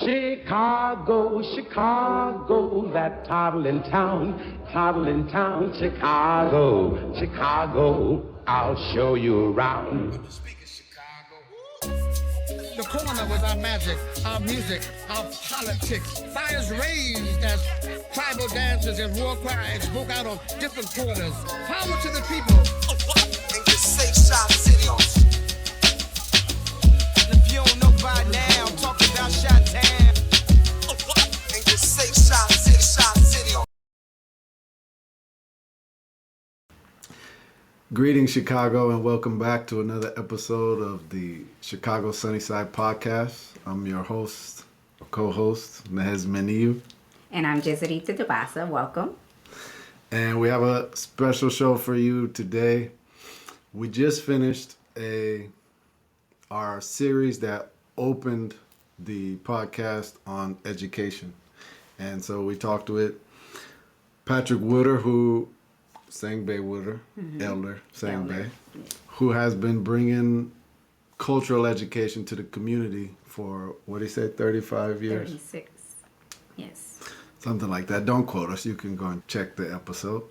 Chicago, Chicago, that toddling town, Chicago, Chicago, I'll show you around. The corner was our magic, our music, our politics. Fires raised as tribal dances and war cries broke out of different corners. Power to the people. And just say Shop City. If you don't know by now, I'm talking about Chi-Town. And just say Shop City, Shop City. Greetings, Chicago, and welcome back to another episode of the Chicago Sunnyside podcast. I'm your host, co-host, Nehez Meniooh. And I'm Giziribtah Debasah. Welcome. And we have a special show for you today. We just finished our series that opened the podcast on education. And so we talked with Patrick Wooder, who Sang Bay Wooder, Elder Sang Bay, who has been bringing cultural education to the community for, what did he say, 35 years? 36, yes. Something like that. Don't quote us. You can go and check the episode.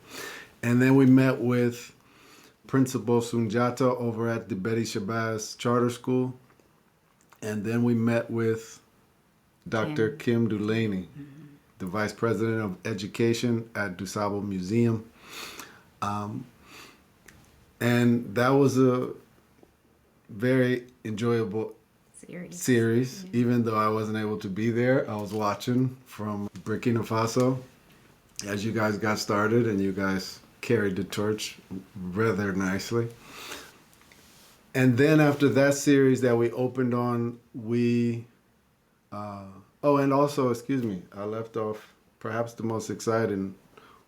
And then we met with Principal Sunjata over at the Betty Shabazz Charter School. And then we met with Dr. Kim Dulaney, the Vice President of Education at DuSable Museum. And that was a very enjoyable series. Even though I wasn't able to be there, I was watching from Burkina Faso as you guys got started, and you guys carried the torch rather nicely. And then after that series that we opened on, and also, I left off perhaps the most exciting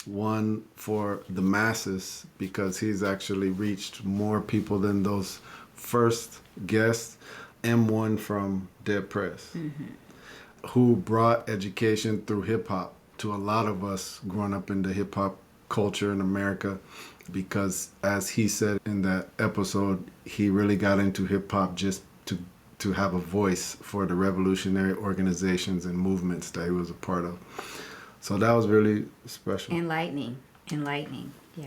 one for the masses, because he's actually reached more people than those first guests. M1 from Dead Press, who brought education through hip-hop to a lot of us growing up in the hip-hop culture in America, because as he said in that episode, he really got into hip-hop just to have a voice for the revolutionary organizations and movements that he was a part of. So that was really special. Enlightening, yeah.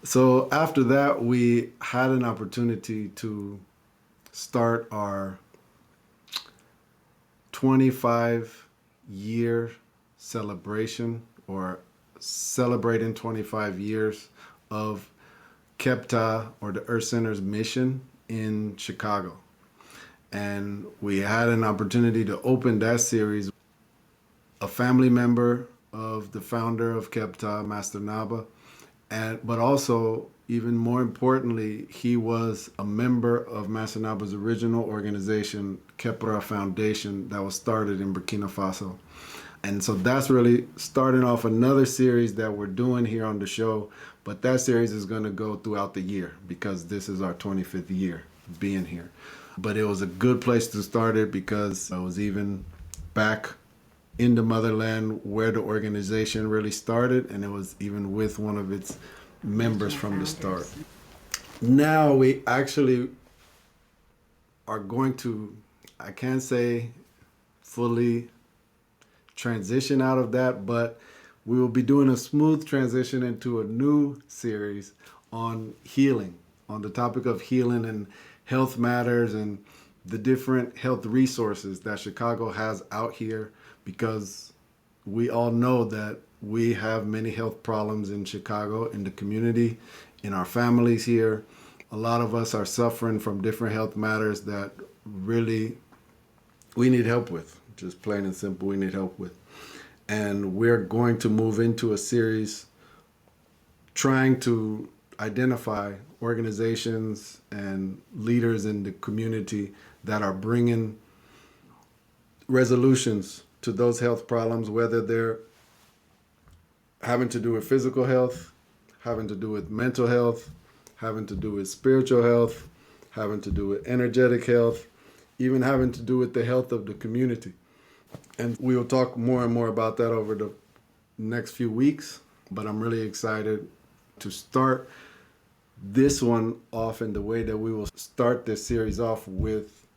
So after that, we had an opportunity to start our 25-year celebration, or celebrating 25 years of Kebtah, or the Earth Center's mission in Chicago. And we had an opportunity to open that series. A family member of the founder of Kebtah, Master Naba, but also, even more importantly, he was a member of Master Naba's original organization, Kebtah Foundation, that was started in Burkina Faso. And so that's really starting off another series that we're doing here on the show, but that series is going to go throughout the year, because this is our 25th year being here. But it was a good place to start it, because I was even back in the motherland where the organization really started, and it was even with one of its members from the start. Now we actually are going to, I can't say fully transition out of that, but we will be doing a smooth transition into a new series on healing, on the topic of healing and health matters and the different health resources that Chicago has out here, because we all know that we have many health problems in Chicago, in the community, in our families here. A lot of us are suffering from different health matters that really we need help with. Just plain and simple, we need help with. And we're going to move into a series trying to identify organizations and leaders in the community that are bringing resolutions to those health problems, whether they're having to do with physical health, having to do with mental health, having to do with spiritual health, having to do with energetic health, even having to do with the health of the community. And we will talk more and more about that over the next few weeks, but I'm really excited to start this one off in the way that we will start this series off with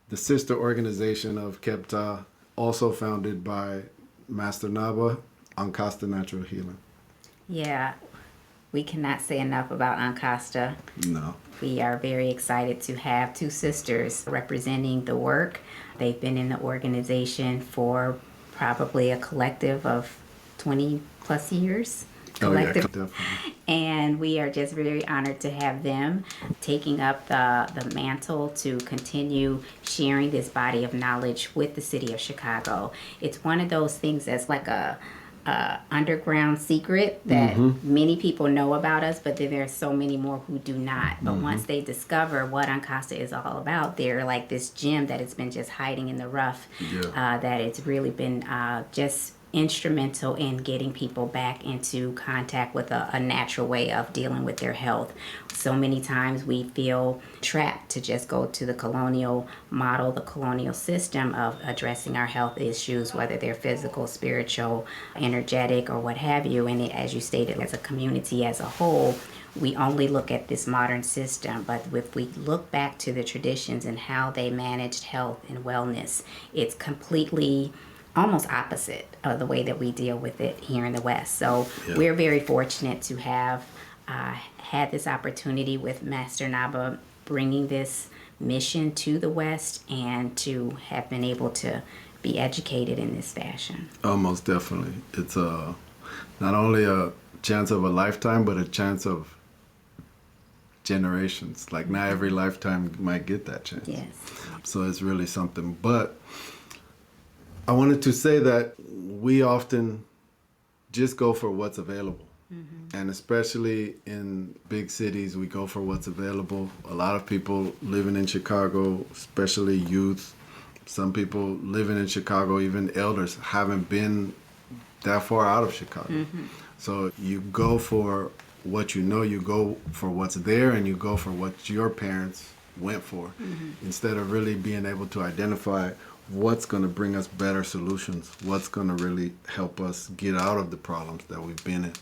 the sister organization of Kebtah also founded by Master Naba, Ankhkasta Natural Healing. Yeah, we cannot say enough about Ankhkasta. No. We are very excited to have two sisters representing the work. They've been in the organization for probably a collective of 20 plus years. Collective. Oh, yeah, definitely. And we are just very honored to have them taking up the mantle to continue sharing this body of knowledge with the city of Chicago. It's one of those things that's like a underground secret that many people know about us, but then there's so many more who do not. But once they discover what Ankhkasta is all about, they're like this gem that has been just hiding in the rough. That it's really been just instrumental in getting people back into contact with a natural way of dealing with their health. So many times we feel trapped to just go to the colonial model, the colonial system of addressing our health issues, whether they're physical, spiritual, energetic, or what have you. And as you stated, as a community as a whole, we only look at this modern system, but if we look back to the traditions and how they managed health and wellness, it's completely almost opposite of the way that we deal with it here in the West. So we're very fortunate to have had this opportunity with Master Naba bringing this mission to the West and to have been able to be educated in this fashion. Oh, most definitely. It's not only a chance of a lifetime, but a chance of generations. Like not every lifetime might get that chance. Yes. So it's really something. But I wanted to say that we often just go for what's available. And especially in big cities, we go for what's available. A lot of people living in Chicago, especially youth, some people living in Chicago, even elders, haven't been that far out of Chicago. So you go for what you know, you go for what's there, and you go for what your parents went for, instead of really being able to identify what's going to bring us better solutions, what's going to really help us get out of the problems that we've been in.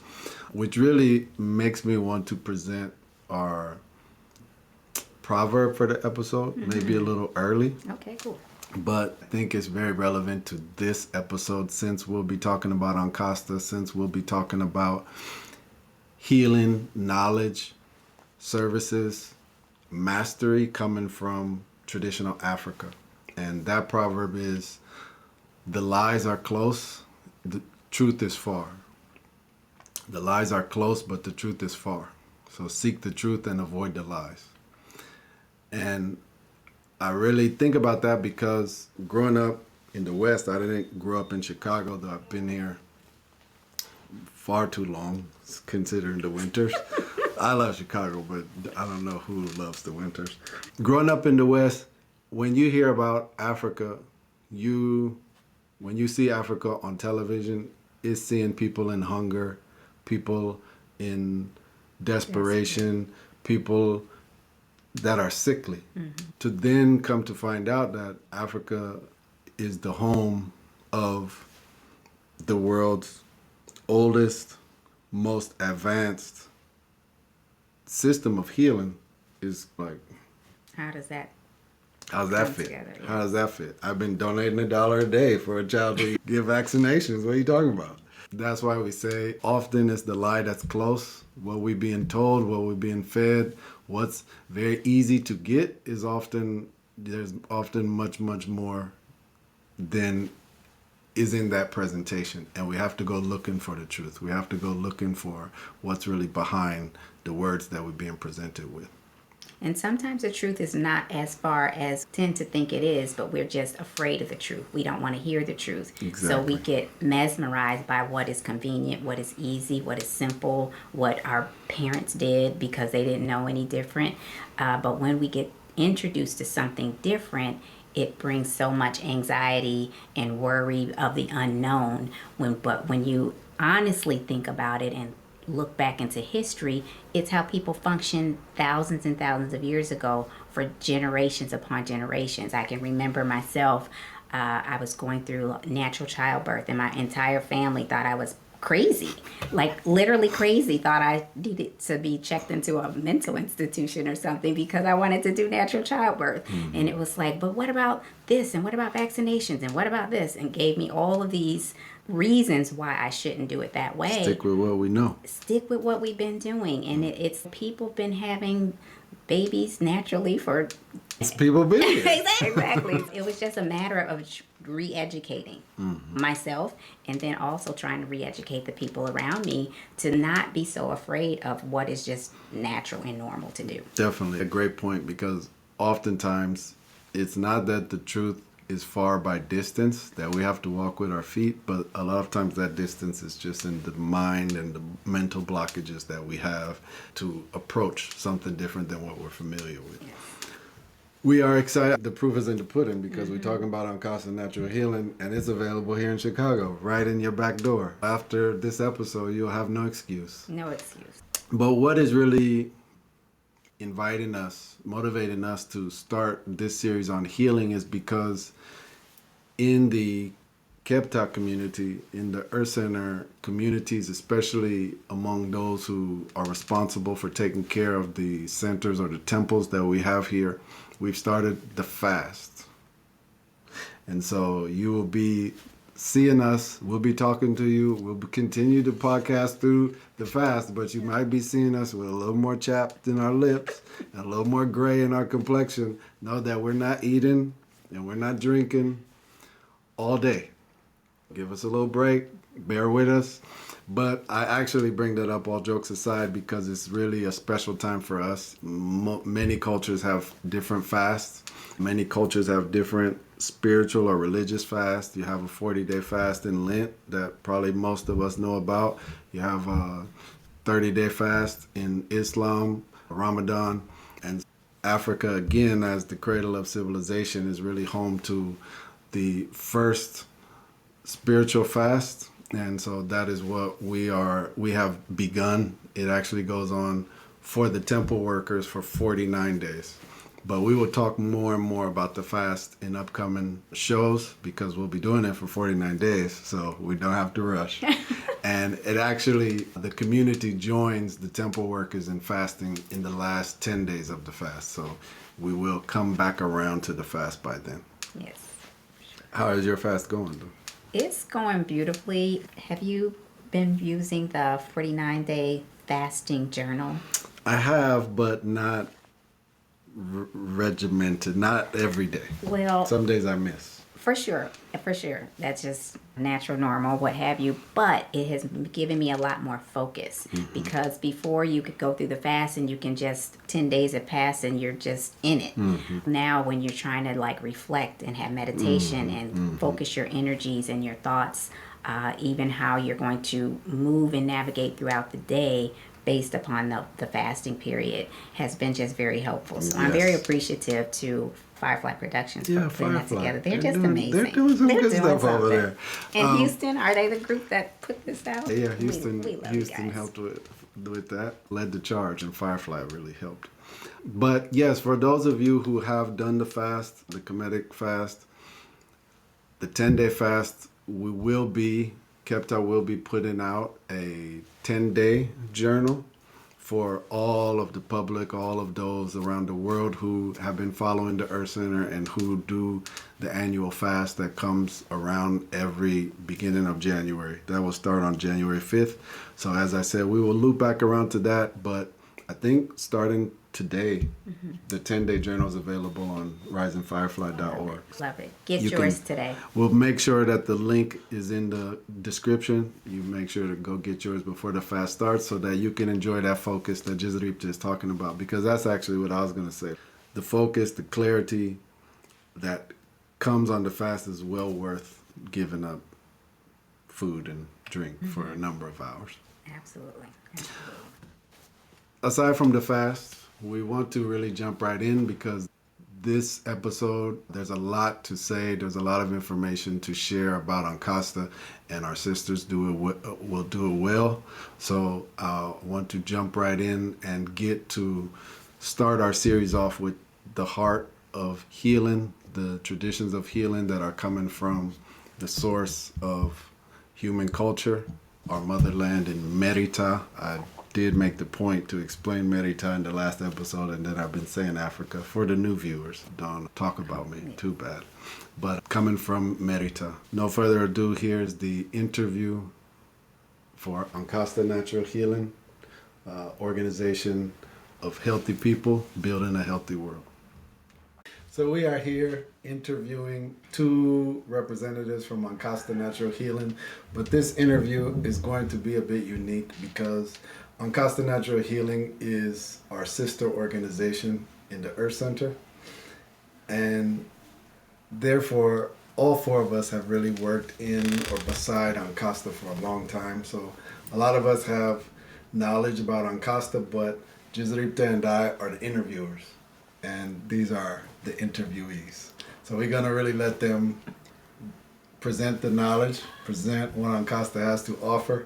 Which really makes me want to present our proverb for the episode, maybe a little early. Okay, cool. But I think it's very relevant to this episode, since we'll be talking about Ankhkasta, since we'll be talking about healing, knowledge, services, mastery coming from traditional Africa. And that proverb is, the lies are close, the truth is far. The lies are close, but the truth is far. So seek the truth and avoid the lies. And I really think about that because growing up in the West, I didn't grow up in Chicago, though I've been here far too long, considering the winters. I love Chicago, but I don't know who loves the winters. Growing up in the West, when you hear about Africa, when you see Africa on television, it's seeing people in hunger, people in desperation, people that are sickly. To then come to find out that Africa is the home of the world's oldest, most advanced system of healing is like, how's that fit? Together, yeah. How does that fit? I've been donating $1 a day for a child to get vaccinations. What are you talking about? That's why we say often it's the lie that's close. What we're being told, what we're being fed, what's very easy to get is often, there's often much, much more than is in that presentation. And we have to go looking for the truth. We have to go looking for what's really behind the words that we're being presented with. And sometimes the truth is not as far as tend to think it is, but we're just afraid of the truth. We don't want to hear the truth. Exactly. So we get mesmerized by what is convenient, what is easy, what is simple, what our parents did because they didn't know any different. But when we get introduced to something different, it brings so much anxiety and worry of the unknown. But when you honestly think about it and look back into history, it's how people functioned thousands and thousands of years ago for generations upon generations. I can remember myself, I was going through natural childbirth and my entire family thought I was crazy, like literally crazy. Thought I needed to be checked into a mental institution or something because I wanted to do natural childbirth. And it was like, but what about this? And what about vaccinations? And what about this? And gave me all of these reasons why I shouldn't do it that way. Stick with what we know. Stick with what we've been doing. And it's people been having babies naturally for It's people being exactly. It was just a matter of re-educating myself, and then also trying to re-educate the people around me to not be so afraid of what is just natural and normal to do. Definitely a great point, because oftentimes it's not that the truth is far by distance that we have to walk with our feet, but a lot of times that distance is just in the mind and the mental blockages that we have to approach something different than what we're familiar with. Yes. We are excited. The proof is in the pudding, because we're talking about Ankhkasta Natural Healing, and it's available here in Chicago, right in your back door. After this episode, you'll have no excuse. No excuse. But what is really inviting us, motivating us to start this series on healing is because in the Kebtah community, in the Earth Center communities, especially among those who are responsible for taking care of the centers or the temples that we have here, we've started the fast. And so you will be seeing us, we'll be talking to you, we'll continue to podcast through the fast, but you might be seeing us with a little more chapped in our lips and a little more gray in our complexion. Know that we're not eating and we're not drinking all day. Give us a little break, bear with us. But I actually bring that up, all jokes aside, because it's really a special time for us. Many cultures have different fasts. Many cultures have different spiritual or religious fasts. You have a 40-day fast in Lent that probably most of us know about. You have a 30-day fast in Islam, Ramadan. And Africa, again, as the cradle of civilization, is really home to the first spiritual fast. And so that is what we have begun. It actually goes on for the temple workers for 49 days. But we will talk more and more about the fast in upcoming shows, because we'll be doing it for 49 days, so we don't have to rush. And it actually, the community joins the temple workers in fasting in the last 10 days of the fast. So we will come back around to the fast by then. Yes. How is your fast going, though? It's going beautifully. Have you been using the 49-day fasting journal? I have, but not regimented, not every day. Well, Some days I miss. For sure. That's just natural, normal, what have you. But it has given me a lot more focus, because before you could go through the fast and you can just, 10 days have passed and you're just in it. Now when you're trying to like reflect and have meditation and focus your energies and your thoughts, even how you're going to move and navigate throughout the day based upon the fasting period, has been just very helpful. So I'm very appreciative to Firefly Productions for putting that together. They're just amazing. They're doing some good stuff over there. And Houston, are they the group that put this out? Yeah, Houston we love Houston you guys. helped with that, led the charge, and Firefly really helped. But yes, for those of you who have done the fast, the Kemetic fast, the 10-day fast, Kebtah will be putting out a 10-day journal for all of the public, all of those around the world who have been following the Earth Center and who do the annual fast that comes around every beginning of January. That will start on January 5th. So as I said, we will loop back around to that, but I think starting today, the 10-day journal is available on risingfirefly.org. Love it. Get yours today. We'll make sure that the link is in the description. You make sure to go get yours before the fast starts so that you can enjoy that focus that Giziribtah is talking about, because that's actually what I was going to say. The focus, the clarity that comes on the fast is well worth giving up food and drink for a number of hours. Absolutely. Aside from the fast, we want to really jump right in, because this episode, there's a lot to say. There's a lot of information to share about Ankhkasta, and our sisters will do it well. So I want to jump right in and get to start our series off with the heart of healing, the traditions of healing that are coming from the source of human culture, our motherland in Merita. I did make the point to explain Merita in the last episode, and then I've been saying Africa for the new viewers. Don't talk about me too bad. But coming from Merita. No further ado, here's the interview for Ankhkasta Natural Healing, organization of healthy people building a healthy world. So we are here interviewing two representatives from Ankhkasta Natural Healing, but this interview is going to be a bit unique because Ankhkasta Natural Healing is our sister organization in the Earth Center, and therefore all four of us have really worked in or beside Ankhkasta for a long time. So a lot of us have knowledge about Ankhkasta, but Giziribtah and I are the interviewers, and these are the interviewees. So we're gonna really let them present the knowledge, present what Ankhkasta has to offer.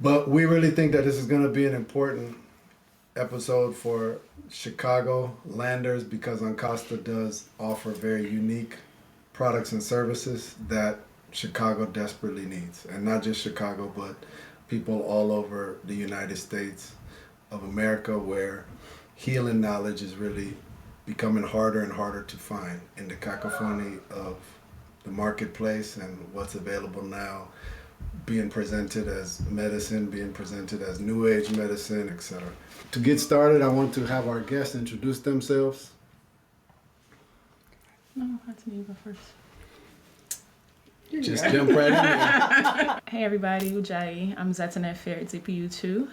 But we really think that this is gonna be an important episode for Chicago landers because Ankhkasta does offer very unique products and services that Chicago desperately needs. And not just Chicago, but people all over the United States of America, where healing knowledge is really becoming harder and harder to find in the cacophony of the marketplace and what's available now, being presented as medicine, being presented as new age medicine, etc. To get started, I want to have our guests introduce themselves. No, that's me, go first. Just jump right in there. Hey everybody, Ujai. I'm Zetanefert, Zipewtu.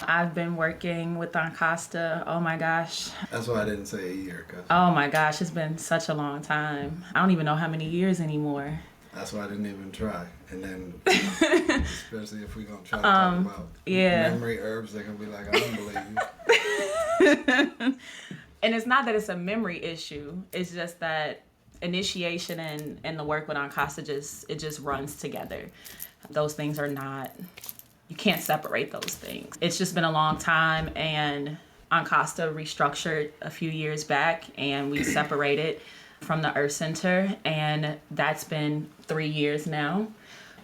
I've been working with Ankhkasta, oh my gosh. That's why I didn't say a year. Cause Oh my gosh, it's been such a long time. I don't even know how many years anymore. that's why I didn't even try. And then, especially if we're going to try to talk about memory herbs, they're going to be like, I don't believe you. And it's not that it's a memory issue. It's just that initiation and the work with Ankhkasta just runs together. Those things are not, you can't separate those things. It's just been a long time, and Ankhkasta restructured a few years back, and we separated from the Earth Center, and that's been 3 years now.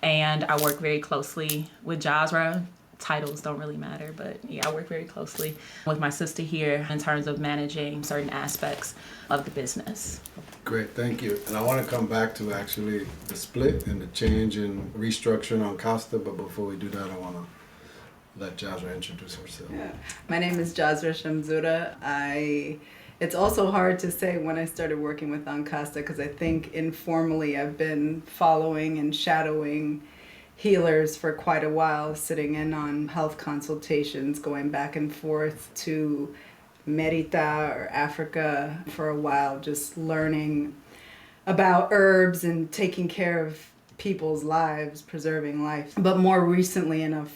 And I work very closely with Jahzra. Titles don't really matter, but yeah, I work very closely with my sister here in terms of managing certain aspects of the business. Great, thank you. And I want to come back to actually the split and the change in restructuring Ankhkasta, but before we do that, I want to let Jahzra introduce herself. Yeah. My name is Jahzra Shemzura. It's also hard to say when I started working with Ankhkasta because I think informally I've been following and shadowing healers for quite a while, sitting in on health consultations, going back and forth to Merita or Africa for a while, just learning about herbs and taking care of people's lives, preserving life. But more recently in a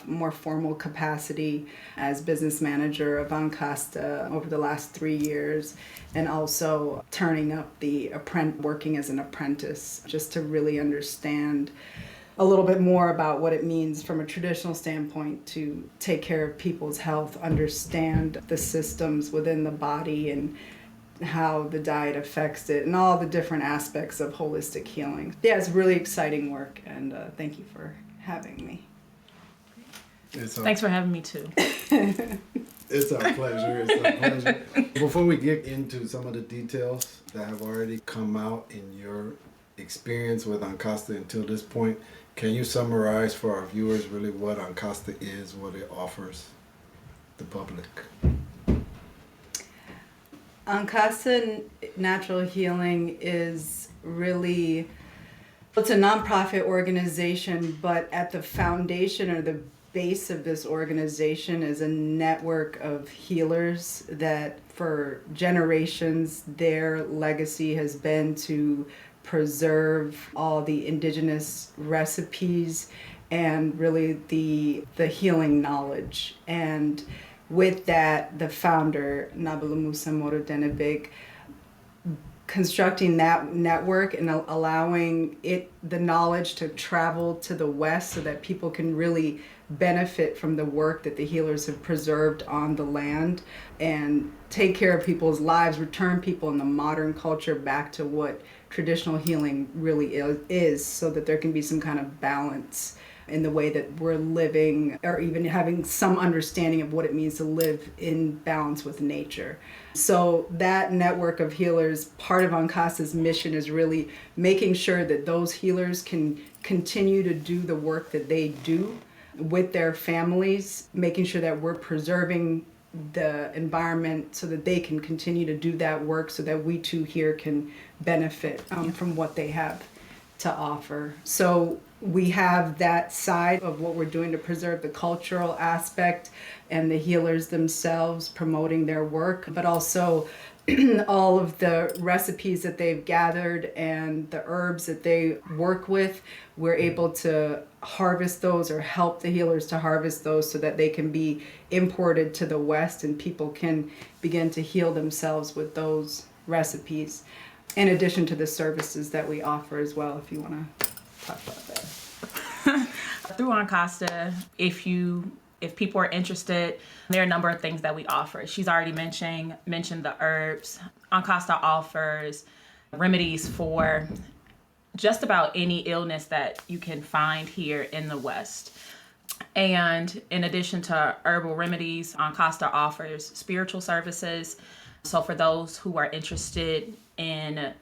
more formal capacity as business manager of Ankhkasta over the last 3 years, and also turning up working as an apprentice, just to really understand a little bit more about what it means from a traditional standpoint to take care of people's health, understand the systems within the body and how the diet affects it, and all the different aspects of holistic healing. Yeah, it's really exciting work, and thank you for having me. Thanks for having me too. It's our pleasure. It's our pleasure. Before we get into some of the details that have already come out in your experience with Ankhkasta until this point, can you summarize for our viewers really what Ankhkasta is, what it offers the public? Ankhkasta Natural Healing is really, it's a nonprofit organization, but at the foundation or the base of this organization is a network of healers that for generations their legacy has been to preserve all the indigenous recipes and really the healing knowledge. And with that, the founder, Naba, constructing that network and allowing the knowledge to travel to the West so that people can really benefit from the work that the healers have preserved on the land and take care of people's lives, return people in the modern culture back to what traditional healing really is so that there can be some kind of balance in the way that we're living, or even having some understanding of what it means to live in balance with nature. So that network of healers, part of Ankhkasta's mission is really making sure that those healers can continue to do the work that they do with their families, making sure that we're preserving the environment so that they can continue to do that work, so that we too here can benefit from what they have to offer. So we have that side of what we're doing to preserve the cultural aspect and the healers themselves promoting their work, but also all of the recipes that they've gathered and the herbs that they work with, we're able to harvest those or help the healers to harvest those so that they can be imported to the West and people can begin to heal themselves with those recipes, in addition to the services that we offer as well, if you want to talk about that. Through Ankhkasta, if people are interested, there are a number of things that we offer. She's already mentioned the herbs. Ankhkasta offers remedies for just about any illness that you can find here in the West. And in addition to herbal remedies, Ankhkasta offers spiritual services. So for those who are interested in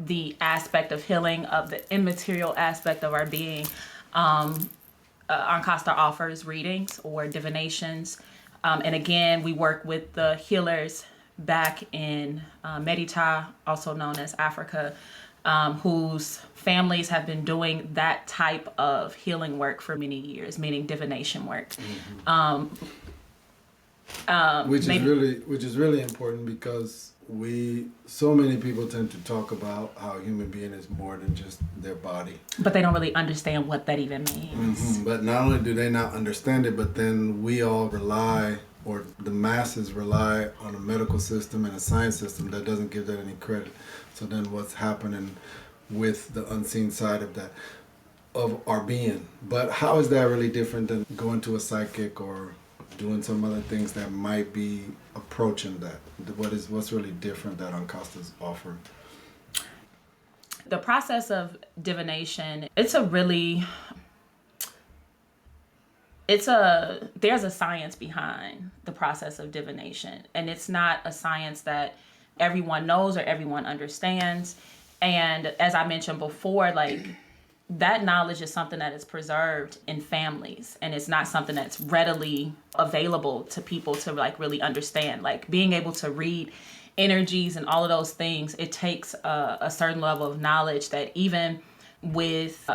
the aspect of healing, of the immaterial aspect of our being, Ankhkasta offers readings or divinations. And again, we work with the healers back in Meniooh, also known as Africa, whose families have been doing that type of healing work for many years, meaning divination work. Which is really important, because so many people tend to talk about how a human being is more than just their body. But they don't really understand what that even means. But not only do they not understand it, but then we all rely, or the masses rely, on a medical system and a science system that doesn't give that any credit. So then what's happening with the unseen side of that, of our being? But how is that really different than going to a psychic or doing some other things that might be approaching that? What's really different that Ankhkasta's offering? The process of divination, there's a science behind the process of divination, and it's not a science that everyone knows or everyone understands. And as I mentioned before, that knowledge is something that is preserved in families, and it's not something that's readily available to people to really understand. Being able to read energies and all of those things, it takes a certain level of knowledge that even with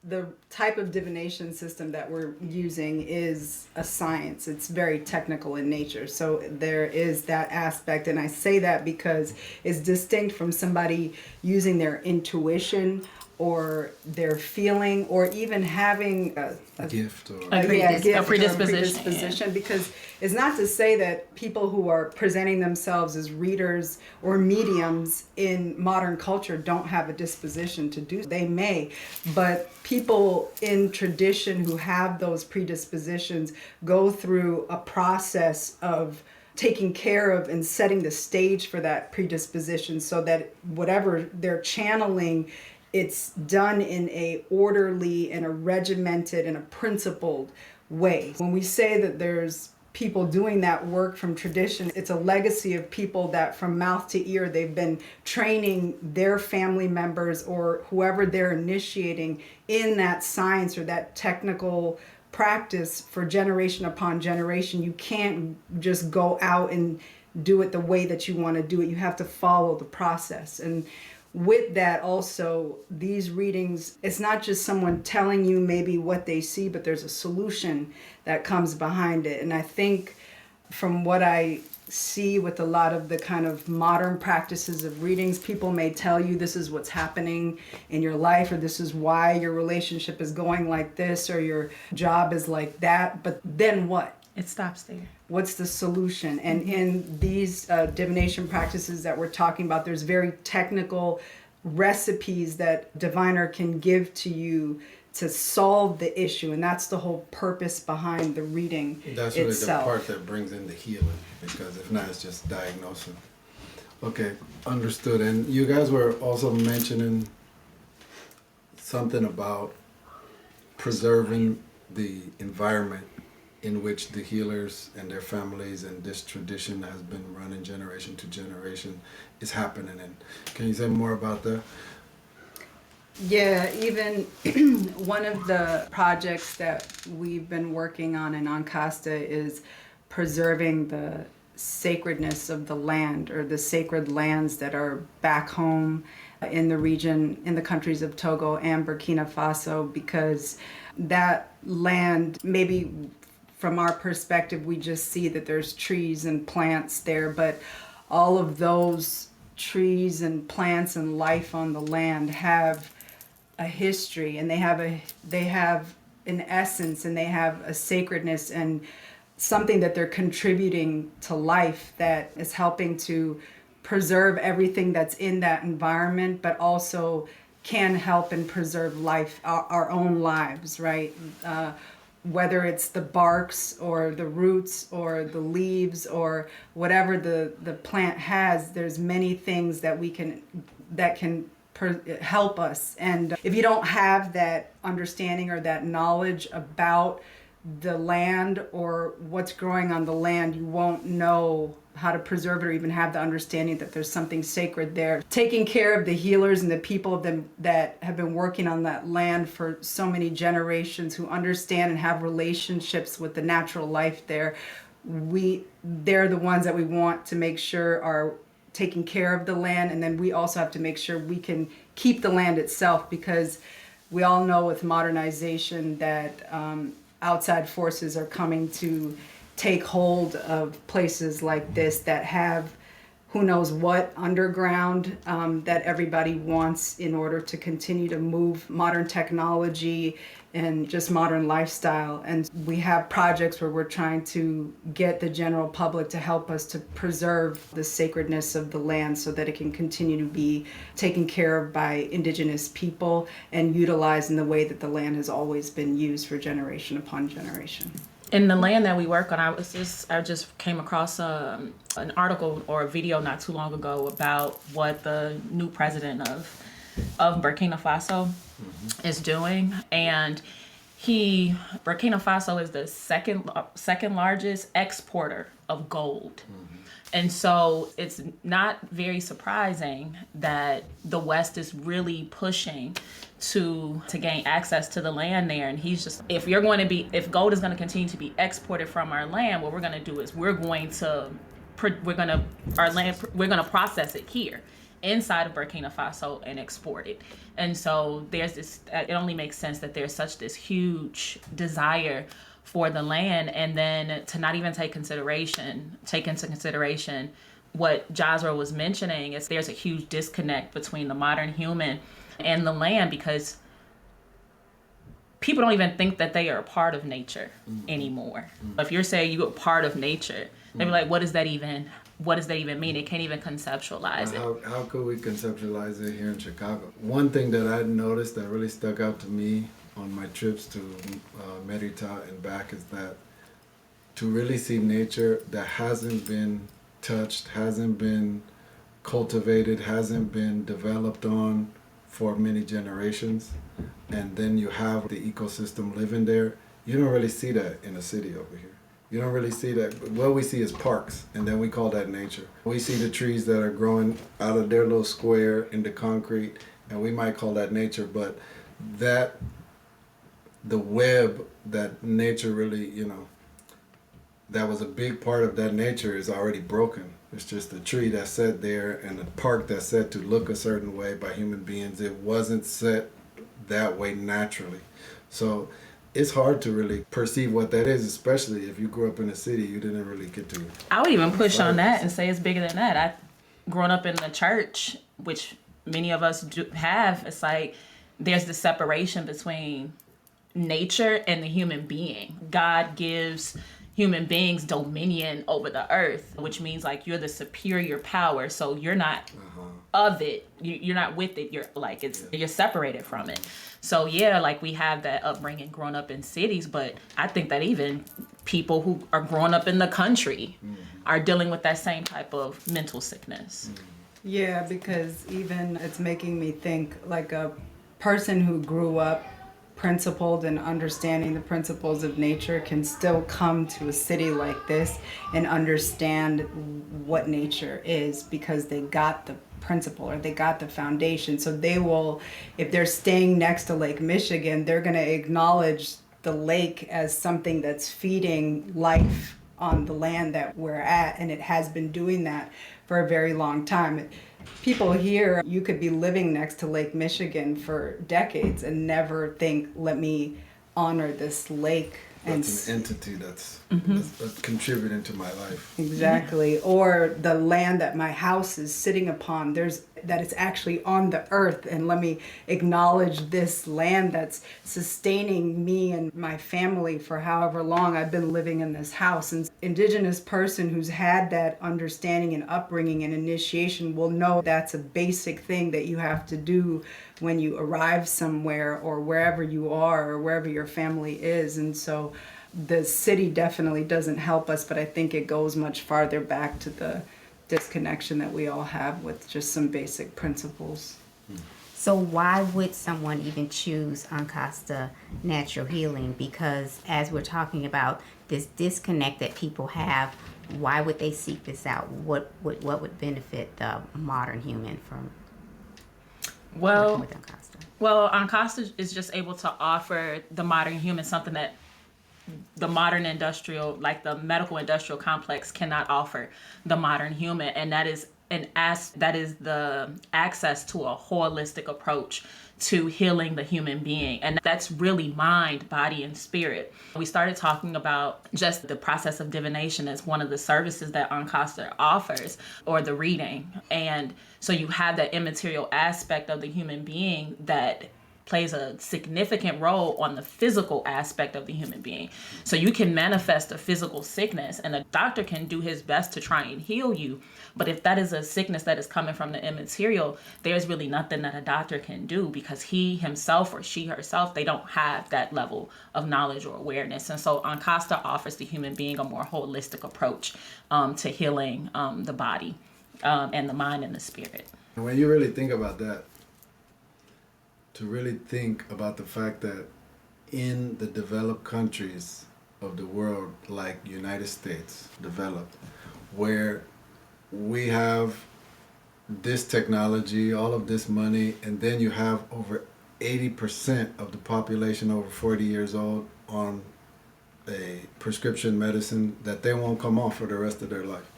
the type of divination system that we're using is a science. It's very technical in nature. So there is that aspect. And I say that because it's distinct from somebody using their intuition or their feeling, or even having a gift or a predisposition. Because it's not to say that people who are presenting themselves as readers or mediums in modern culture don't have a disposition to do. They may, but people in tradition who have those predispositions go through a process of taking care of and setting the stage for that predisposition, so that whatever they're channeling, it's done in a orderly and a regimented and a principled way. When we say that there's people doing that work from tradition, it's a legacy of people that from mouth to ear, they've been training their family members or whoever they're initiating in that science or that technical practice for generation upon generation. You can't just go out and do it the way that you want to do it. You have to follow the process. And with that also, these readings, it's not just someone telling you maybe what they see, but there's a solution that comes behind it. And I think from what I see with a lot of the kind of modern practices of readings, people may tell you this is what's happening in your life, or this is why your relationship is going like this, or your job is like that. But then what? It stops there. What's the solution? And in these divination practices that we're talking about, there's very technical recipes that diviner can give to you to solve the issue. And that's the whole purpose behind the reading itself. That's really the part that brings in the healing, because if not, it's just diagnosing. Okay, understood. And you guys were also mentioning something about preserving the environment in which the healers and their families and this tradition has been running generation to generation is happening. And can you say more about that? Yeah, even one of the projects that we've been working on in Ankhkasta is preserving the sacredness of the land, or the sacred lands that are back home in the region, in the countries of Togo and Burkina Faso, because that land, maybe from our perspective, we just see that there's trees and plants there, but all of those trees and plants and life on the land have a history, and they have an essence, and they have a sacredness and something that they're contributing to life that is helping to preserve everything that's in that environment, but also can help and preserve life, our own lives, right? Whether it's the barks or the roots or the leaves or whatever the plant has, there's many things that can help us. And if you don't have that understanding or that knowledge about the land or what's growing on the land, you won't know how to preserve it or even have the understanding that there's something sacred there. Taking care of the healers and the people that have been working on that land for so many generations, who understand and have relationships with the natural life there, they're the ones that we want to make sure are taking care of the land. And then we also have to make sure we can keep the land itself, because we all know with modernization that outside forces are coming to take hold of places like this that have who knows what underground that everybody wants in order to continue to move modern technology and just modern lifestyle. And we have projects where we're trying to get the general public to help us to preserve the sacredness of the land so that it can continue to be taken care of by Indigenous people and utilized in the way that the land has always been used for generation upon generation. In the land that we work on, I just came across an article or a video not too long ago about what the new president of Burkina Faso is doing, and Burkina Faso is the second largest exporter of gold. And so it's not very surprising that the West is really pushing to gain access to the land there. And he's just, if gold is going to continue to be exported from our land, what we're going to do is we're going to process it here inside of Burkina Faso and export it. And so there's this, it only makes sense that there's this huge desire for the land, and then to not even take into consideration what Jahzra was mentioning, is there's a huge disconnect between the modern human and the land, because people don't even think that they are a part of nature anymore. If you're saying you're a part of nature, they be like, what does that even mean? They can't even conceptualize it. How could we conceptualize it here in Chicago? One thing that I noticed that really stuck out to me on my trips to Meniooh and back is that to really see nature that hasn't been touched, hasn't been cultivated, hasn't been developed on for many generations, and then you have the ecosystem living there, you don't really see that in a city over here. You don't really see that. What we see is parks, and then we call that nature. We see the trees that are growing out of their little square into concrete, and we might call that nature, but the web that nature really, that was a big part of that nature is already broken. It's just a tree that's set there and a park that's set to look a certain way by human beings. It wasn't set that way naturally. So it's hard to really perceive what that is, especially if you grew up in a city, you didn't really get to. I would even push on that and say it's bigger than that. I've grown up in the church, which many of us have. It's like there's the separation between nature and the human being. God gives human beings dominion over the earth, which means like you're the superior power. So you're not of it. You're not with it. You're like you're separated from it. So yeah, like we have that upbringing growing up in cities, but I think that even people who are growing up in the country are dealing with that same type of mental sickness. Yeah, because even it's making me think like a person who grew up principled and understanding the principles of nature can still come to a city like this and understand what nature is, because they got the principle or they got the foundation. So they will, if they're staying next to Lake Michigan, they're going to acknowledge the lake as something that's feeding life on the land that we're at, and it has been doing that for a very long time. People here, you could be living next to Lake Michigan for decades and never think, let me honor this lake. That's an entity that's contributing to my life. Exactly. Or the land that my house is sitting upon, that it's actually on the earth, and let me acknowledge this land that's sustaining me and my family for however long I've been living in this house. And Indigenous person who's had that understanding and upbringing and initiation will know that's a basic thing that you have to do when you arrive somewhere or wherever you are or wherever your family is. And so the city definitely doesn't help us, but I think it goes much farther back to the disconnection that we all have with just some basic principles. So why would someone even choose Ankhkasta Natural Healing? Because as we're talking about this disconnect that people have, why would they seek this out? What would benefit the modern human from working with Ankhkasta? Well, Ankhkasta is just able to offer the modern human something that the modern industrial, like the medical industrial complex, cannot offer the modern human, and that is the access to a holistic approach to healing the human being. And that's really mind, body, and spirit. We started talking about just the process of divination as one of the services that Ankhkasta offers, or the reading. And so you have that immaterial aspect of the human being that plays a significant role on the physical aspect of the human being. So you can manifest a physical sickness, and a doctor can do his best to try and heal you. But if that is a sickness that is coming from the immaterial, there's really nothing that a doctor can do, because he himself or she herself, they don't have that level of knowledge or awareness. And so Ankhkasta offers the human being a more holistic approach to healing the body and the mind and the spirit. And when you really think about that, to really think about the fact that in the developed countries of the world, like United States, developed, where we have this technology, all of this money, and then you have over 80% of the population over 40 years old on a prescription medicine that they won't come off for the rest of their life.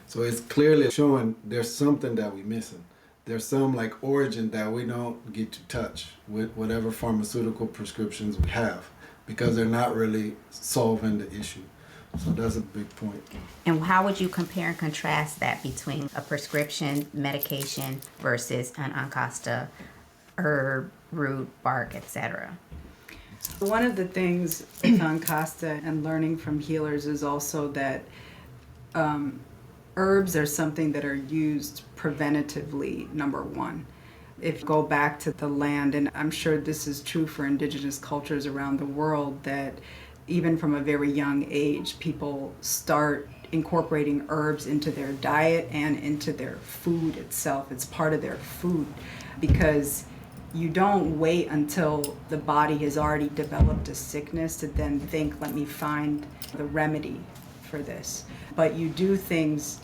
So it's clearly showing there's something that we're missing. There's some like origin that we don't get to touch with whatever pharmaceutical prescriptions we have, because they're not really solving the issue. So that's a big point. And how would you compare and contrast that between a prescription medication versus an Ankhkasta herb, root, bark, etc.? One of the things with Ankhkasta and learning from healers is also that herbs are something that are used preventatively, number one. If you go back to the land, and I'm sure this is true for indigenous cultures around the world, that even from a very young age, people start incorporating herbs into their diet and into their food itself. It's part of their food, because you don't wait until the body has already developed a sickness to then think, let me find the remedy for this. But you do things,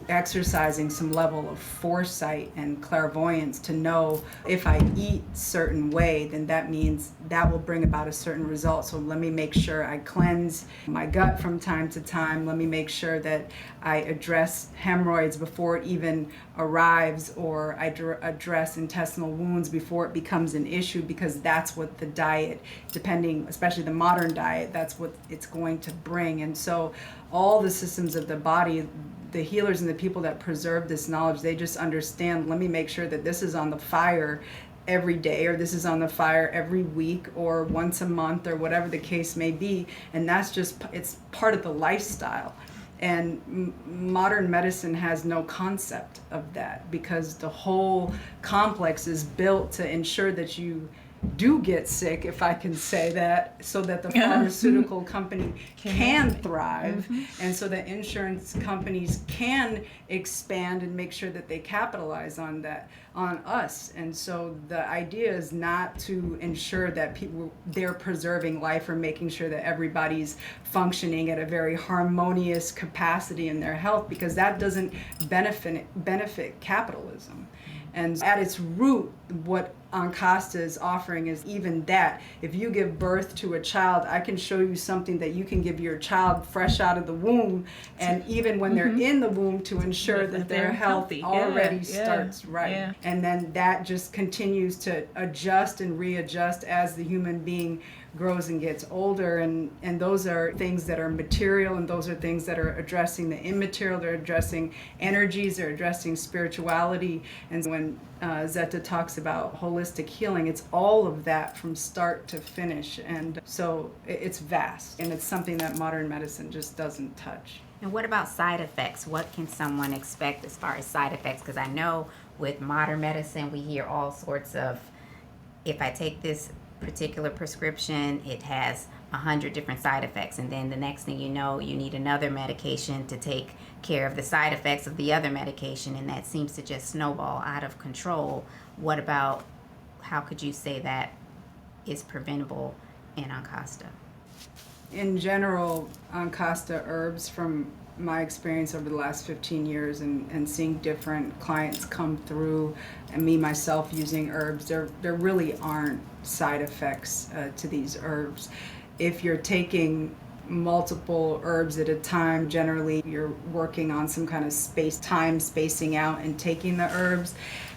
exercising some level of foresight and clairvoyance to know if I eat certain way, then that means that will bring about a certain result. So let me make sure I cleanse my gut from time to time. Let me make sure that I address hemorrhoids before it even arrives, or I address intestinal wounds before it becomes an issue, because that's what the diet, depending, especially the modern diet, that's what it's going to bring. And so all the systems of the body, the healers and the people that preserve this knowledge, they just understand, let me make sure that this is on the fire every day, or this is on the fire every week, or once a month, or whatever the case may be. And that's just, it's part of the lifestyle. And modern medicine has no concept of that, because the whole complex is built to ensure that you do get sick, if I can say that, so that the pharmaceutical company can thrive, and so that insurance companies can expand and make sure that they capitalize on that, on us. And so the idea is not to ensure that they're preserving life or making sure that everybody's functioning at a very harmonious capacity in their health, because that doesn't benefit capitalism. And at its root, what Ankhkasta is offering is even that. If you give birth to a child, I can show you something that you can give your child fresh out of the womb, and even when they're in the womb, to ensure that their health already starts right. Yeah. And then that just continues to adjust and readjust as the human being grows and gets older, and those are things that are material, and those are things that are addressing the immaterial. They're addressing energies, they're addressing spirituality. And when Zeta talks about holistic healing, it's all of that from start to finish. And so it's vast, and it's something that modern medicine just doesn't touch. And what about side effects? What can someone expect as far as side effects? Because I know with modern medicine, we hear all sorts of, if I take this particular prescription, it has 100 different side effects, and then the next thing you know, you need another medication to take care of the side effects of the other medication, and that seems to just snowball out of control. What about, how could you say that is preventable in Ankhkasta? In general, Ankhkasta herbs, from my experience over the last 15 years and seeing different clients come through, and me myself using herbs, there really aren't side effects to these herbs. If you're taking multiple herbs at a time, generally you're working on some kind of time spacing out and taking the herbs.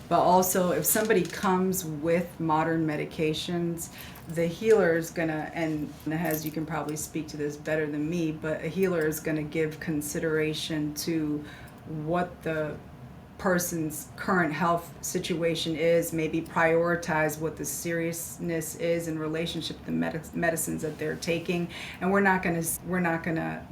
But also, if somebody comes with modern medications, the healer is gonna, and Nehez, you can probably speak to this better than me, but a healer is gonna give consideration to what the person's current health situation is, maybe prioritize what the seriousness is in relationship to the medicines that they're taking. And we're not gonna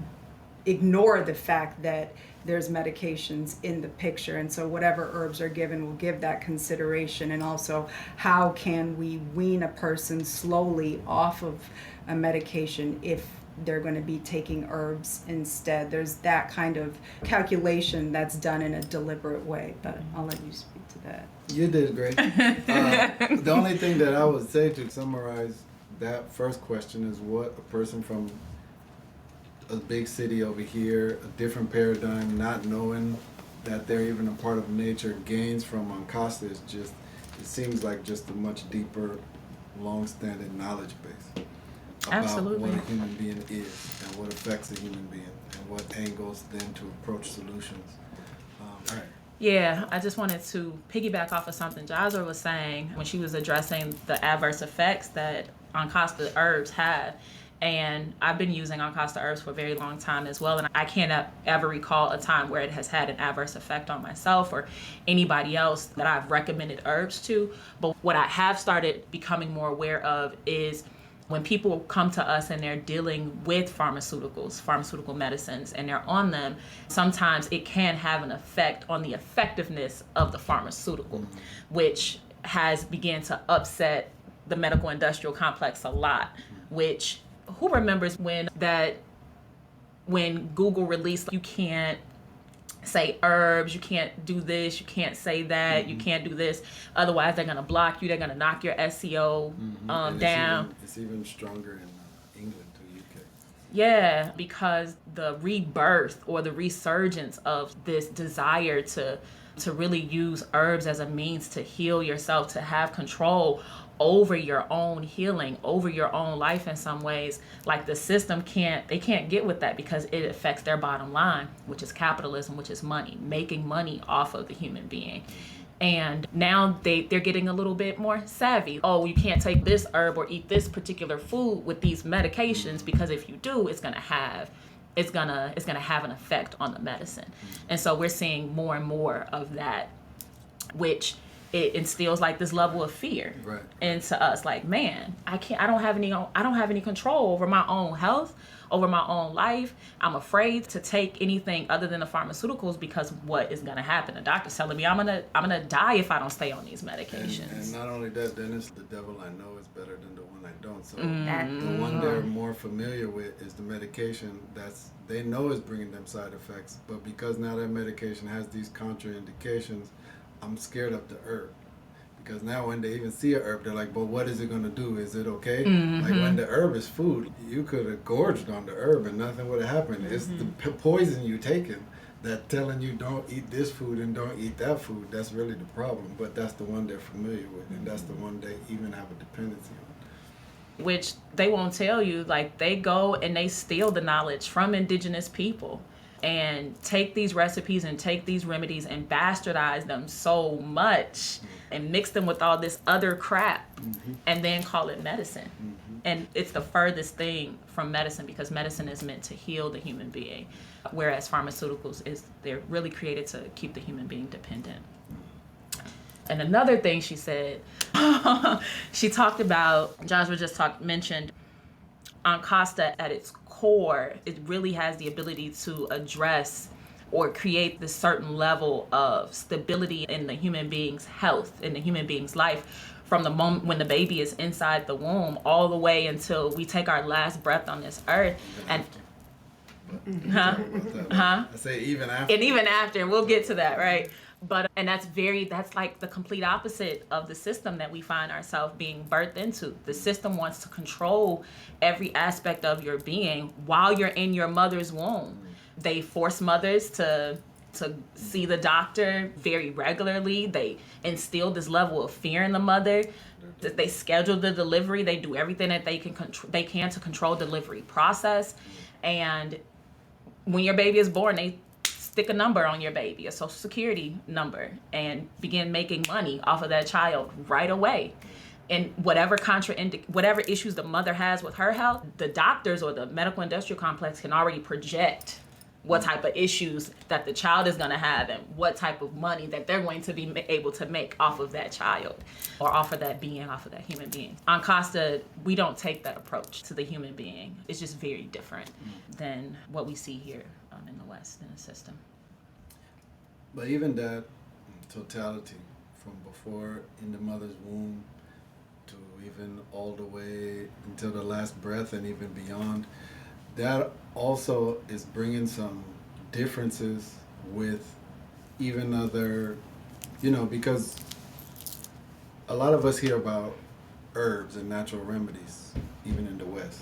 ignore the fact that there's medications in the picture, and so whatever herbs are given will give that consideration. And also, how can we wean a person slowly off of a medication if they're going to be taking herbs instead? There's that kind of calculation that's done in a deliberate way, but I'll let you speak to that. You did great. The only thing that I would say to summarize that first question is what a person from a big city over here, a different paradigm, not knowing that they're even a part of nature, gains from Ankhkasta is just, it seems like just a much deeper, long-standing knowledge base about Absolutely. what a human being is and what affects a human being and what angles then to approach solutions. All right. Yeah, I just wanted to piggyback off of something Jahzra was saying when she was addressing the adverse effects that Ankhkasta herbs have. And I've been using Ankhkasta herbs for a very long time as well, and I can't ever recall a time where it has had an adverse effect on myself or anybody else that I've recommended herbs to. But what I have started becoming more aware of is when people come to us and they're dealing with pharmaceutical medicines, and they're on them, sometimes it can have an effect on the effectiveness of the pharmaceutical, which has begun to upset the medical industrial complex a lot, which who remembers when Google released, you can't say herbs, you can't do this, you can't say that, you can't do this, otherwise they're going to block you, they're going to knock your SEO down. It's even stronger in England to UK. Yeah, because the rebirth or the resurgence of this desire to really use herbs as a means to heal yourself, to have control over your own healing, over your own life in some ways, like the system can't get with that because it affects their bottom line, which is capitalism, which is money, making money off of the human being. And now they're getting a little bit more savvy. Oh, you can't take this herb or eat this particular food with these medications, because if you do, it's gonna have an effect on the medicine. And so we're seeing more and more of that, which it instills like this level of fear into us. Like, man, I don't have any control over my own health, over my own life. I'm afraid to take anything other than the pharmaceuticals because what is gonna happen? The doctor's telling me I'm gonna die if I don't stay on these medications. And not only that, Dennis, the devil I know is better than the one I don't. So the one they're more familiar with is the medication they know is bringing them side effects, but because now that medication has these contraindications, I'm scared of the herb. Because now when they even see a herb, they're like, but what is it going to do? Is it okay? Like when the herb is food, you could have gorged on the herb and nothing would have happened. It's the poison you taking that telling you don't eat this food and don't eat that food. That's really the problem. But that's the one they're familiar with, and that's the one they even have a dependency on. Which they won't tell you, like they go and they steal the knowledge from indigenous people and take these recipes and take these remedies and bastardize them so much and mix them with all this other crap and then call it medicine. And it's the furthest thing from medicine, because medicine is meant to heal the human being, whereas pharmaceuticals they're really created to keep the human being dependent. And another thing she said, she talked about, Jahzra mentioned Ankhkasta at its core, it really has the ability to address or create this certain level of stability in the human being's health, in the human being's life, from the moment when the baby is inside the womb all the way until we take our last breath on this earth. And I say even after. And even after, we'll get to that, right? But and that's like the complete opposite of the system that we find ourselves being birthed into. The system wants to control every aspect of your being while you're in your mother's womb. They force mothers to see the doctor very regularly. They instill this level of fear in the mother. They schedule the delivery. They do everything that they can to control delivery process. And when your baby is born, they stick a number on your baby, a social security number, and begin making money off of that child right away. And whatever issues the mother has with her health, the doctors or the medical industrial complex can already project what type of issues that the child is going to have and what type of money that they're going to be able to make off of that child or off of that human being. Ankhkasta, we don't take that approach to the human being. It's just very different than what we see here in the West in the system. But even that totality, from before in the mother's womb to even all the way until the last breath and even beyond, that also is bringing some differences with even other, because a lot of us hear about herbs and natural remedies, even in the West,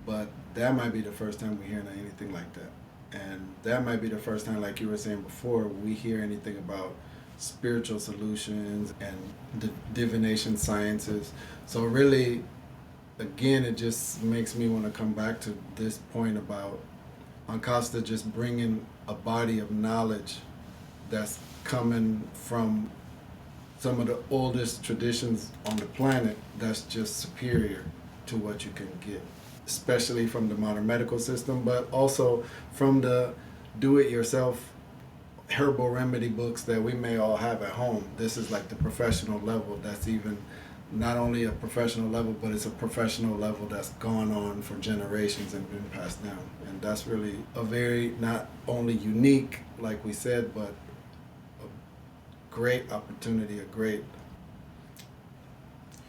but that might be the first time we're hearing anything like that. And that might be the first time, like you were saying before, we hear anything about spiritual solutions and the divination sciences. So really, again, it just makes me want to come back to this point about Ankhkasta just bringing a body of knowledge that's coming from some of the oldest traditions on the planet that's just superior to what you can get, especially from the modern medical system, but also from the do-it-yourself herbal remedy books that we may all have at home. This is like the professional level that's even not only a professional level, but it's a professional level that's gone on for generations and been passed down. And that's really a very, not only unique, like we said, but a great opportunity, a great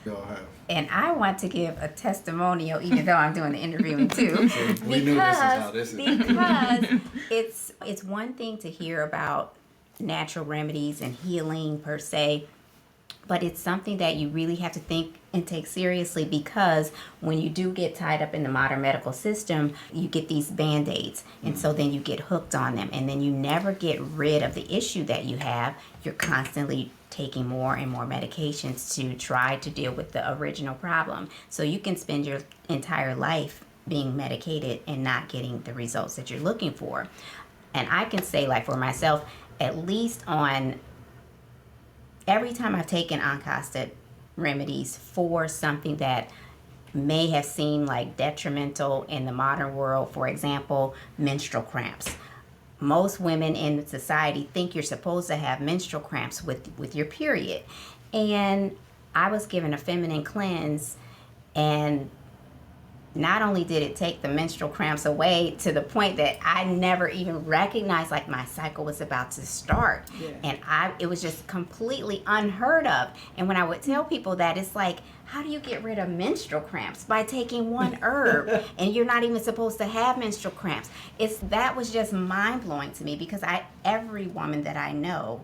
we all have. And I want to give a testimonial, even though I'm doing the interviewing too. We knew this is how this is. Because it's one thing to hear about natural remedies and healing per se, but it's something that you really have to think and take seriously, because when you do get tied up in the modern medical system, you get these band-aids, and so then you get hooked on them, and then you never get rid of the issue that you have. You're constantly taking more and more medications to try to deal with the original problem. So you can spend your entire life being medicated and not getting the results that you're looking for. And I can say, like for myself, at least on every time I've taken Ankhkasta remedies for something that may have seemed like detrimental in the modern world, for example, menstrual cramps. Most women in society think you're supposed to have menstrual cramps with your period. And I was given a feminine cleanse, and not only did it take the menstrual cramps away to the point that I never even recognized like my cycle was about to start. Yeah. And it was just completely unheard of. And when I would tell people that, it's like, how do you get rid of menstrual cramps? By taking one herb, and you're not even supposed to have menstrual cramps. That was just mind-blowing to me, because every woman that I know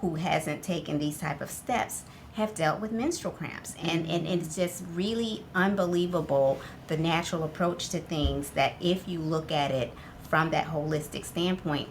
who hasn't taken these type of steps have dealt with menstrual cramps, and it's just really unbelievable, the natural approach to things, that if you look at it from that holistic standpoint,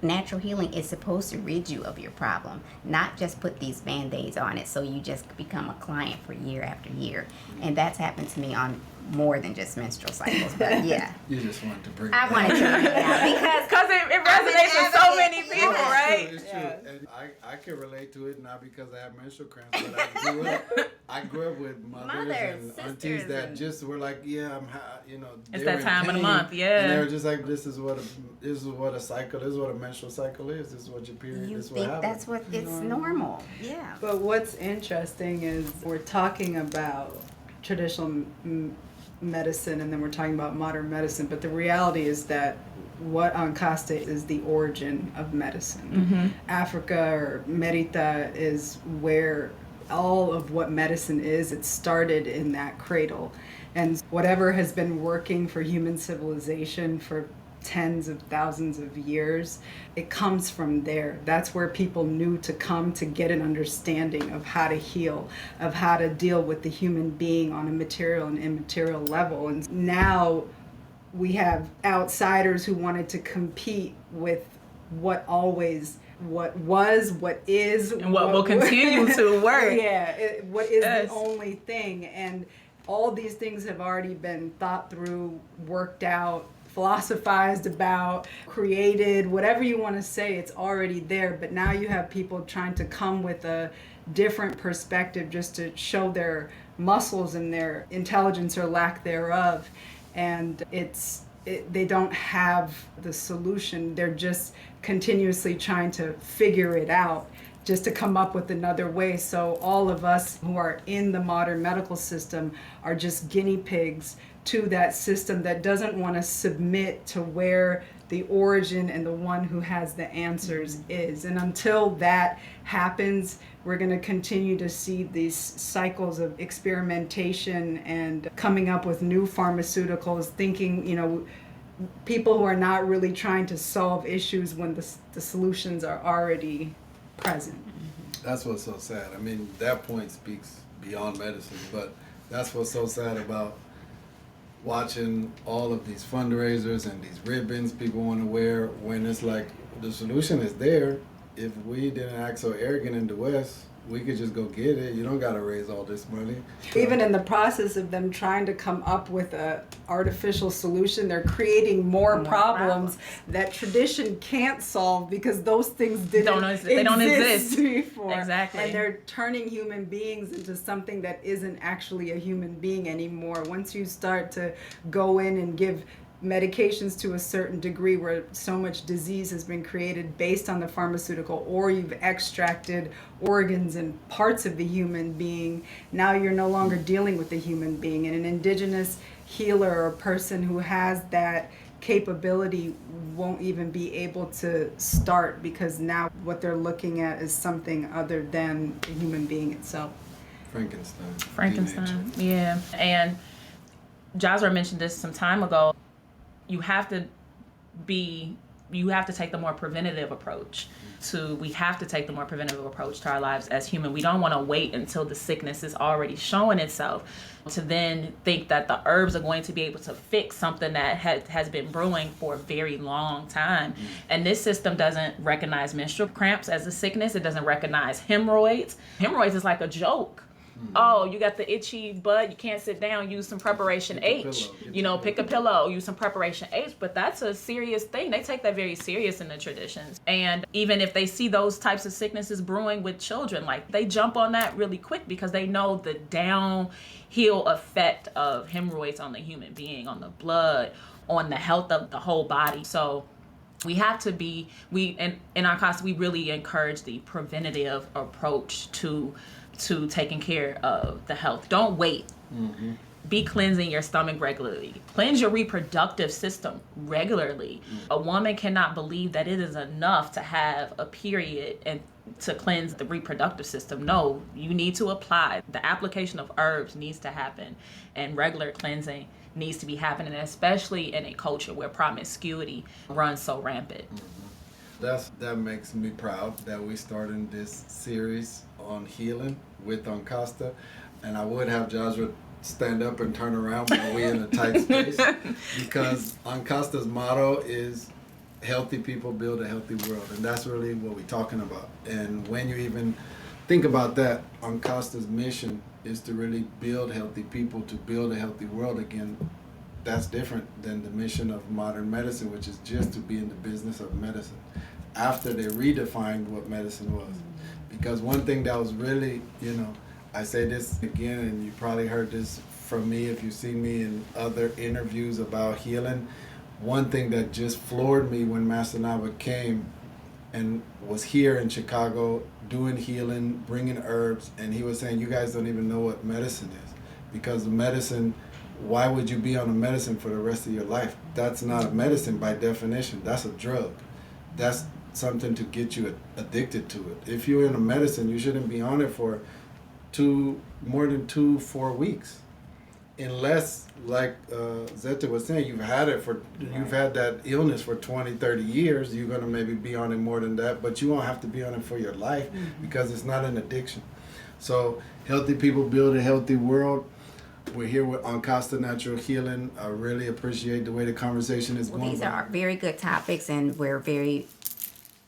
natural healing is supposed to rid you of your problem, not just put these band-aids on it so you just become a client for year after year. And that's happened to me on more than just menstrual cycles, but yeah. You just wanted to bring it I up. wanted to bring it out Because it resonates with so many people, It's right? true, it's true. And I can relate to it, not because I have menstrual cramps, but I grew up with mothers and sisters, aunties that and- just were like, yeah, It's they that were in time of the pain, month, yeah. And they were just like, this is what a cycle, this is what a menstrual cycle is, this is what your period, You this is what think happens. that's what it's normal. Yeah. But what's interesting is we're talking about traditional medicine, and then we're talking about modern medicine, but the reality is that what Ankhkasta is the origin of medicine. Africa or Merita is where all of what medicine is. It started in that cradle, and whatever has been working for human civilization for tens of thousands of years, it comes from there. That's where people knew to come to get an understanding of how to heal, of how to deal with the human being on a material and immaterial level. And now we have outsiders who wanted to compete with what was, what is, And what will continue to work. What is Yes. the only thing. And all these things have already been thought through, worked out, philosophized about, created, whatever you want to say, it's already there. But now you have people trying to come with a different perspective just to show their muscles and their intelligence or lack thereof. And they don't have the solution. They're just continuously trying to figure it out, just to come up with another way. So all of us who are in the modern medical system are just guinea pigs to that system that doesn't want to submit to where the origin and the one who has the answers is. And until that happens, we're going to continue to see these cycles of experimentation and coming up with new pharmaceuticals, thinking, people who are not really trying to solve issues when the solutions are already present. That's what's so sad. I mean, that point speaks beyond medicine, but that's what's so sad about watching all of these fundraisers and these ribbons people want to wear, when it's like the solution is there. If we didn't act so arrogant in the West, we could just go get it. You don't got to raise all this money. Even in the process of them trying to come up with a artificial solution, they're creating more problems that tradition can't solve, because those things They don't exist before. Exactly. And they're turning human beings into something that isn't actually a human being anymore. Once you start to go in and give medications to a certain degree where so much disease has been created based on the pharmaceutical, or you've extracted organs and parts of the human being, now you're no longer dealing with the human being. And an indigenous healer or a person who has that capability won't even be able to start, because now what they're looking at is something other than the human being itself. Frankenstein, yeah. And Jahzra mentioned this some time ago. You have to take the more preventative approach we have to take the more preventative approach to our lives as human. We don't want to wait until the sickness is already showing itself to then think that the herbs are going to be able to fix something that has been brewing for a very long time. And this system doesn't recognize menstrual cramps as a sickness. It doesn't recognize hemorrhoids. Hemorrhoids is like a joke. Oh, you got the itchy butt, you can't sit down, use some preparation H. Pick a pillow, use some preparation H. But that's a serious thing. They take that very serious in the traditions. And even if they see those types of sicknesses brewing with children, like, they jump on that really quick, because they know the downhill effect of hemorrhoids on the human being, on the blood, on the health of the whole body. So We have to be, in Ankhkasta, we really encourage the preventative approach to taking care of the health. Don't wait. Mm-hmm. Be cleansing your stomach regularly. Cleanse your reproductive system regularly. Mm-hmm. A woman cannot believe that it is enough to have a period and to cleanse the reproductive system. No, you need to apply. The application of herbs needs to happen, and regular cleansing needs to be happening, especially in a culture where promiscuity runs so rampant. Mm-hmm. That makes me proud that we started this series on healing with Ankhkasta, and I would have Jahzra stand up and turn around while we're in a tight space, because Ankhkasta's motto is healthy people build a healthy world, and that's really what we're talking about. And when you even think about that, Ankhkasta's mission is to really build healthy people, to build a healthy world again. That's different than the mission of modern medicine, which is just to be in the business of medicine, after they redefined what medicine was. Because one thing that was really, I say this again, and you probably heard this from me if you've seen me in other interviews about healing. One thing that just floored me when Master Naba came and was here in Chicago doing healing, bringing herbs, and he was saying, you guys don't even know what medicine is. Because the medicine, why would you be on a medicine for the rest of your life? That's not a medicine by definition. That's a drug. That's something to get you addicted to it. If you're in a medicine, you shouldn't be on it for more than 2-4 weeks. Unless, like Zeta was saying, you've had that illness for 20-30 years, you're going to maybe be on it more than that, but you won't have to be on it for your life, because it's not an addiction. So healthy people build a healthy world. We're here with Ankhkasta Natural Healing. I really appreciate the way the conversation is going. These are very good topics, and we're very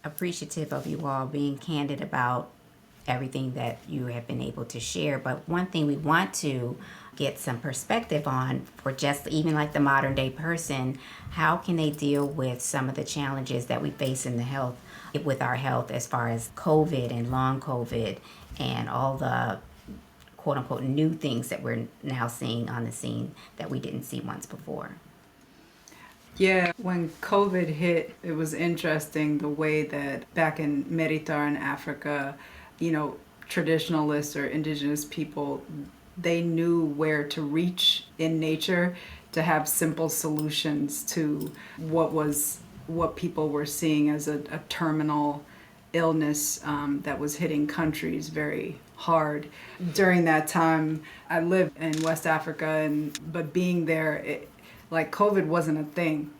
appreciative of you all being candid about everything that you have been able to share. But one thing we want to get some perspective on, for just even like the modern day person, how can they deal with some of the challenges that we face in the health, with our health, as far as COVID and long COVID and all the quote unquote new things that we're now seeing on the scene that we didn't see once before. Yeah, when COVID hit, it was interesting the way that back in Meniooh in Africa, traditionalists or indigenous people, they knew where to reach in nature to have simple solutions to what people were seeing as a terminal illness that was hitting countries very hard. During that time, I lived in West Africa, but being there, COVID wasn't a thing.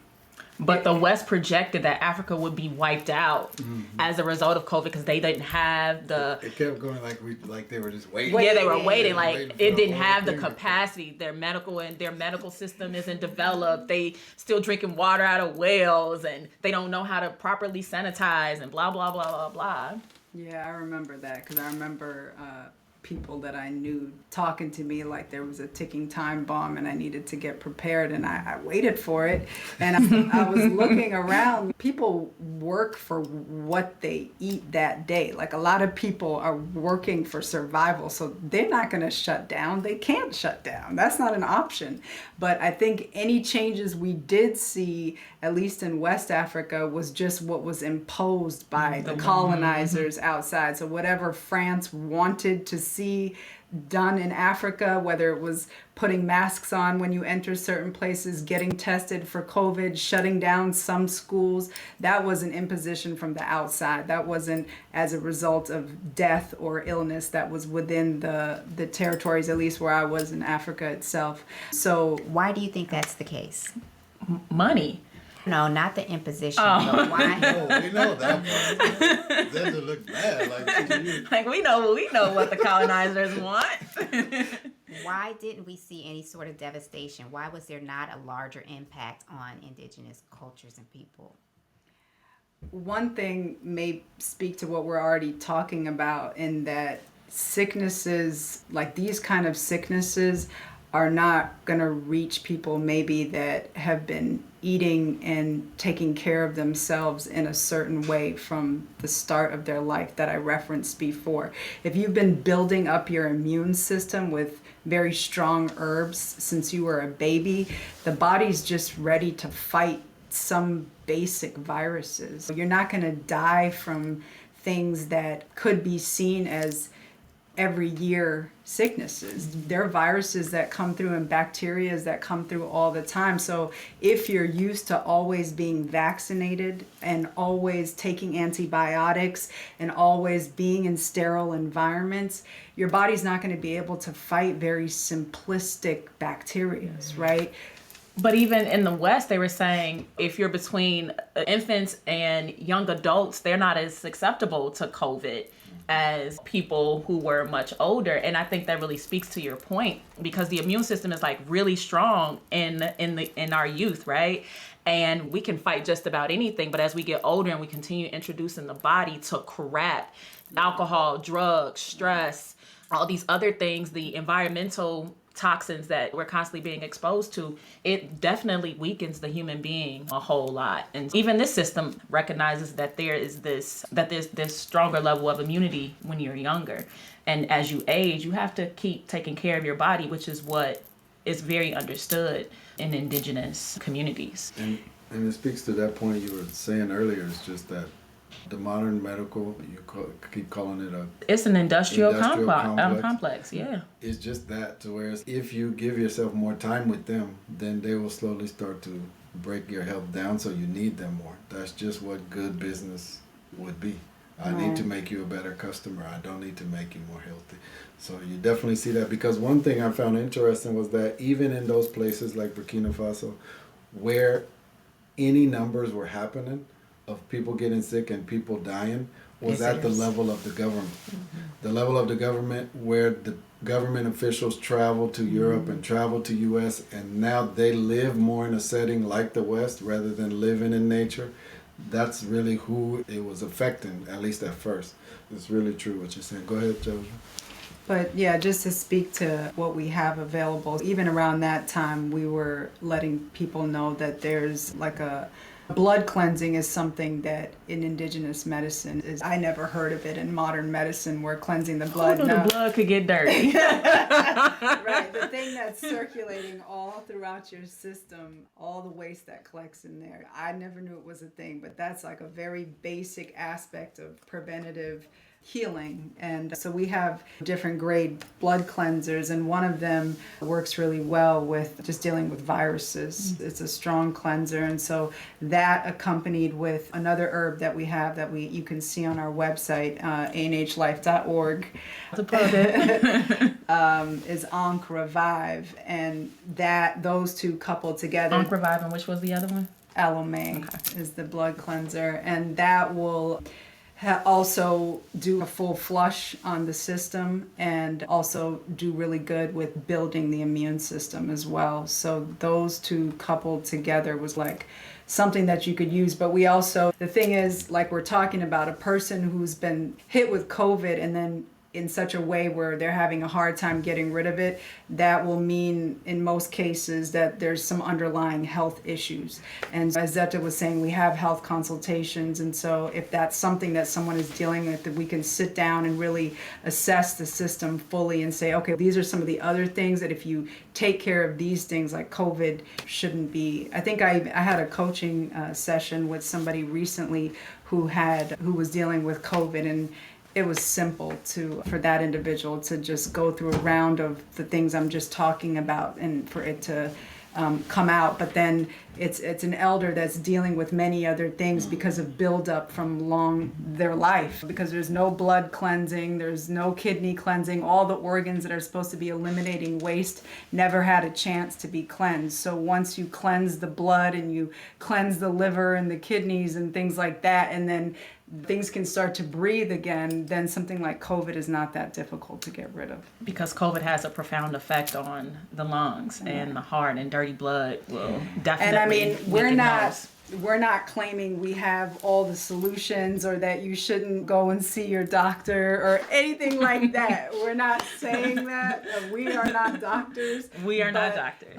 But the West projected that Africa would be wiped out as a result of COVID, because they didn't have the... It kept going like they were just waiting. Yeah, they were waiting. It didn't have the capacity. Their medical system isn't developed. They still drinking water out of wells, and they don't know how to properly sanitize, and blah, blah, blah, blah, blah. Yeah, I remember that, because I remember people that I knew talking to me like there was a ticking time bomb and I needed to get prepared, and I waited for it, and I was looking around. People work for what they eat that day. Like, a lot of people are working for survival, so they're not going to shut down. They can't shut down. That's not an option. But I think any changes we did see, at least in West Africa, was just what was imposed by the colonizers outside. So whatever France wanted to see done in Africa, whether it was putting masks on when you enter certain places, getting tested for COVID, shutting down some schools, that was an imposition from the outside. That wasn't as a result of death or illness. That was within the territories, at least where I was in Africa itself. So why do you think that's the case? Money. No, not the imposition. But why? Oh, we know that part. Zeta looks bad. We know what the colonizers want. Why didn't we see any sort of devastation? Why was there not a larger impact on indigenous cultures and people? One thing may speak to what we're already talking about, in that sicknesses, like these kind of sicknesses, are not going to reach people maybe that have been eating and taking care of themselves in a certain way from the start of their life that I referenced before. If you've been building up your immune system with very strong herbs since you were a baby, the body's just ready to fight some basic viruses. You're not going to die from things that could be seen as every year sicknesses. There are viruses that come through and bacteria that come through all the time. So if you're used to always being vaccinated and always taking antibiotics and always being in sterile environments, your body's not going to be able to fight very simplistic bacteria, right? But even in the West, they were saying if you're between infants and young adults, they're not as susceptible to COVID as people who were much older. And I think that really speaks to your point, because the immune system is like really strong in our youth, right? And we can fight just about anything. But as we get older and we continue introducing the body to crap, alcohol, drugs, stress, all these other things, the environmental toxins that we're constantly being exposed to, it definitely weakens the human being a whole lot. And even this system recognizes that there's this stronger level of immunity when you're younger. And as you age, you have to keep taking care of your body, which is what is very understood in indigenous communities. And it speaks to that point you were saying earlier, it's just that the modern medical, keep calling it it's an industrial complex, yeah. It's just that, to where if you give yourself more time with them, then they will slowly start to break your health down, so you need them more. That's just what good business would be. I need to make you a better customer. I don't need to make you more healthy. So you definitely see that, because one thing I found interesting was that even in those places like Burkina Faso, where any numbers were happening of people getting sick and people dying, was at the level of the government. The level of the government where the government officials travel to Europe and travel to US, and now they live more in a setting like the West rather than living in nature. That's really who it was affecting, at least at first. It's really true what you're saying. Go ahead, Jahzra. But yeah, just to speak to what we have available, even around that time, we were letting people know that there's like a blood cleansing is something that in indigenous medicine is, I never heard of it in modern medicine, where cleansing the blood. The blood could get dirty. Right, the thing that's circulating all throughout your system, all the waste that collects in there. I never knew it was a thing, but that's like a very basic aspect of preventative healing. And so we have different grade blood cleansers, and one of them works really well with just dealing with viruses. It's a strong cleanser, and so that accompanied with another herb that we have that you can see on our website, anhlife.org, is Ankh Revive, and those two coupled together. Ankh Revive, and which was the other one? Alomay is the blood cleanser, and that will also do a full flush on the system, and also do really good with building the immune system as well. So those two coupled together was like something that you could use. But we also, the thing is, like we're talking about a person who's been hit with COVID and then in such a way where they're having a hard time getting rid of it, that will mean in most cases that there's some underlying health issues. And as Zeta was saying, we have health consultations, and so if that's something that someone is dealing with, that we can sit down and really assess the system fully and say, okay, these are some of the other things that if you take care of these things, like COVID shouldn't be. I think I had a coaching session with somebody recently who was dealing with COVID, and it was simple for that individual to just go through a round of the things I'm just talking about, and for it to come out. But then it's an elder that's dealing with many other things because of buildup from their life, because there's no blood cleansing, there's no kidney cleansing. All the organs that are supposed to be eliminating waste never had a chance to be cleansed. So once you cleanse the blood and you cleanse the liver and the kidneys and things like that, and then things can start to breathe again, then something like COVID is not that difficult to get rid of. Because COVID has a profound effect on the lungs and the heart, and dirty blood will definitely. And I mean, we're not claiming we have all the solutions, or that you shouldn't go and see your doctor or anything like that. We're not saying that. We are not doctors. We are not doctors.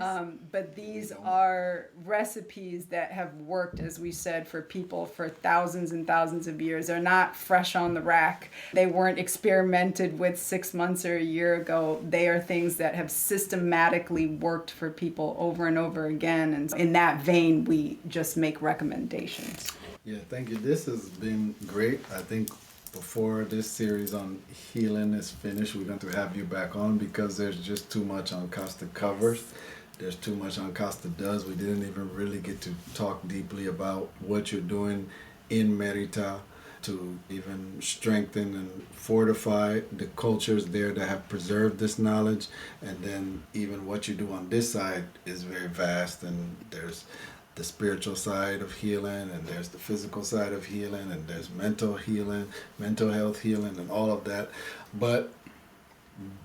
But these are recipes that have worked, as we said, for people for thousands and thousands of years. They're not fresh on the rack. They weren't experimented with 6 months or a year ago. They are things that have systematically worked for people over and over again. And in that vein, we just make make recommendations. Yeah, thank you. This has been great. I think before this series on healing is finished, we're going to have you back on because there's just too much Ankhkasta covers. There's too much Ankhkasta does. We didn't even really get to talk deeply about what you're doing in Meniooh to even strengthen and fortify the cultures there that have preserved this knowledge. And then even what you do on this side is very vast, and there's the spiritual side of healing, and there's the physical side of healing, and there's mental healing, mental health healing, and all of that. But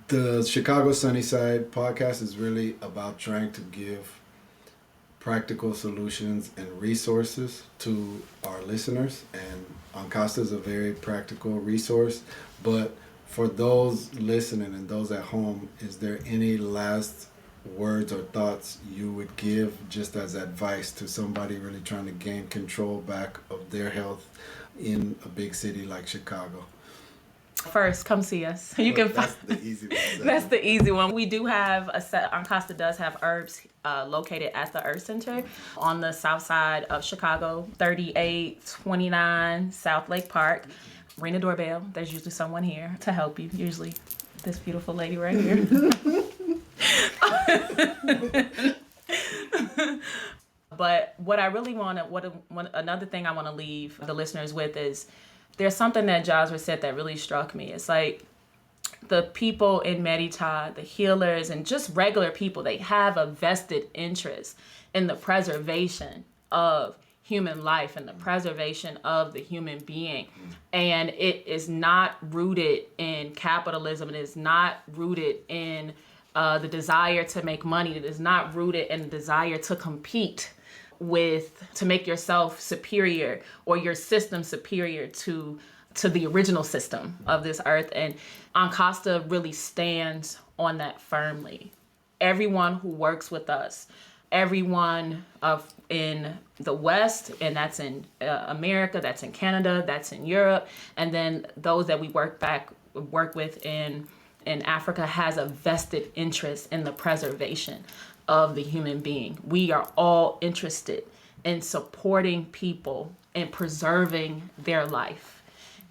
the Chicago Sunnyside podcast is really about trying to give practical solutions and resources to our listeners, and Ankhkasta is a very practical resource. But for those listening and those at home, is there any last words or thoughts you would give just as advice to somebody really trying to gain control back of their health in a big city like Chicago? First, come see us. You can That's the easy one. That's the easy one. We do have Ankhkasta does have herbs located at the Earth Center on the south side of Chicago, 3829 South Lake Park. Ring the doorbell. There's usually someone here to help you. Usually this beautiful lady right here. But what I really another thing I want to leave the listeners with is there's something that Jahzra said that really struck me. It's like the people in Meniooh, the healers, and just regular people, they have a vested interest in the preservation of human life and the preservation of the human being. And it is not rooted in capitalism. It is not rooted in the desire to make money. It is not rooted in the desire to compete to make yourself superior or your system superior to the original system of this earth. And Ankhkasta really stands on that firmly. Everyone who works with us, everyone in the West, and that's in America, that's in Canada, that's in Europe, and then those that we work with in Africa, has a vested interest in the preservation of the human being. We are all interested in supporting people and preserving their life.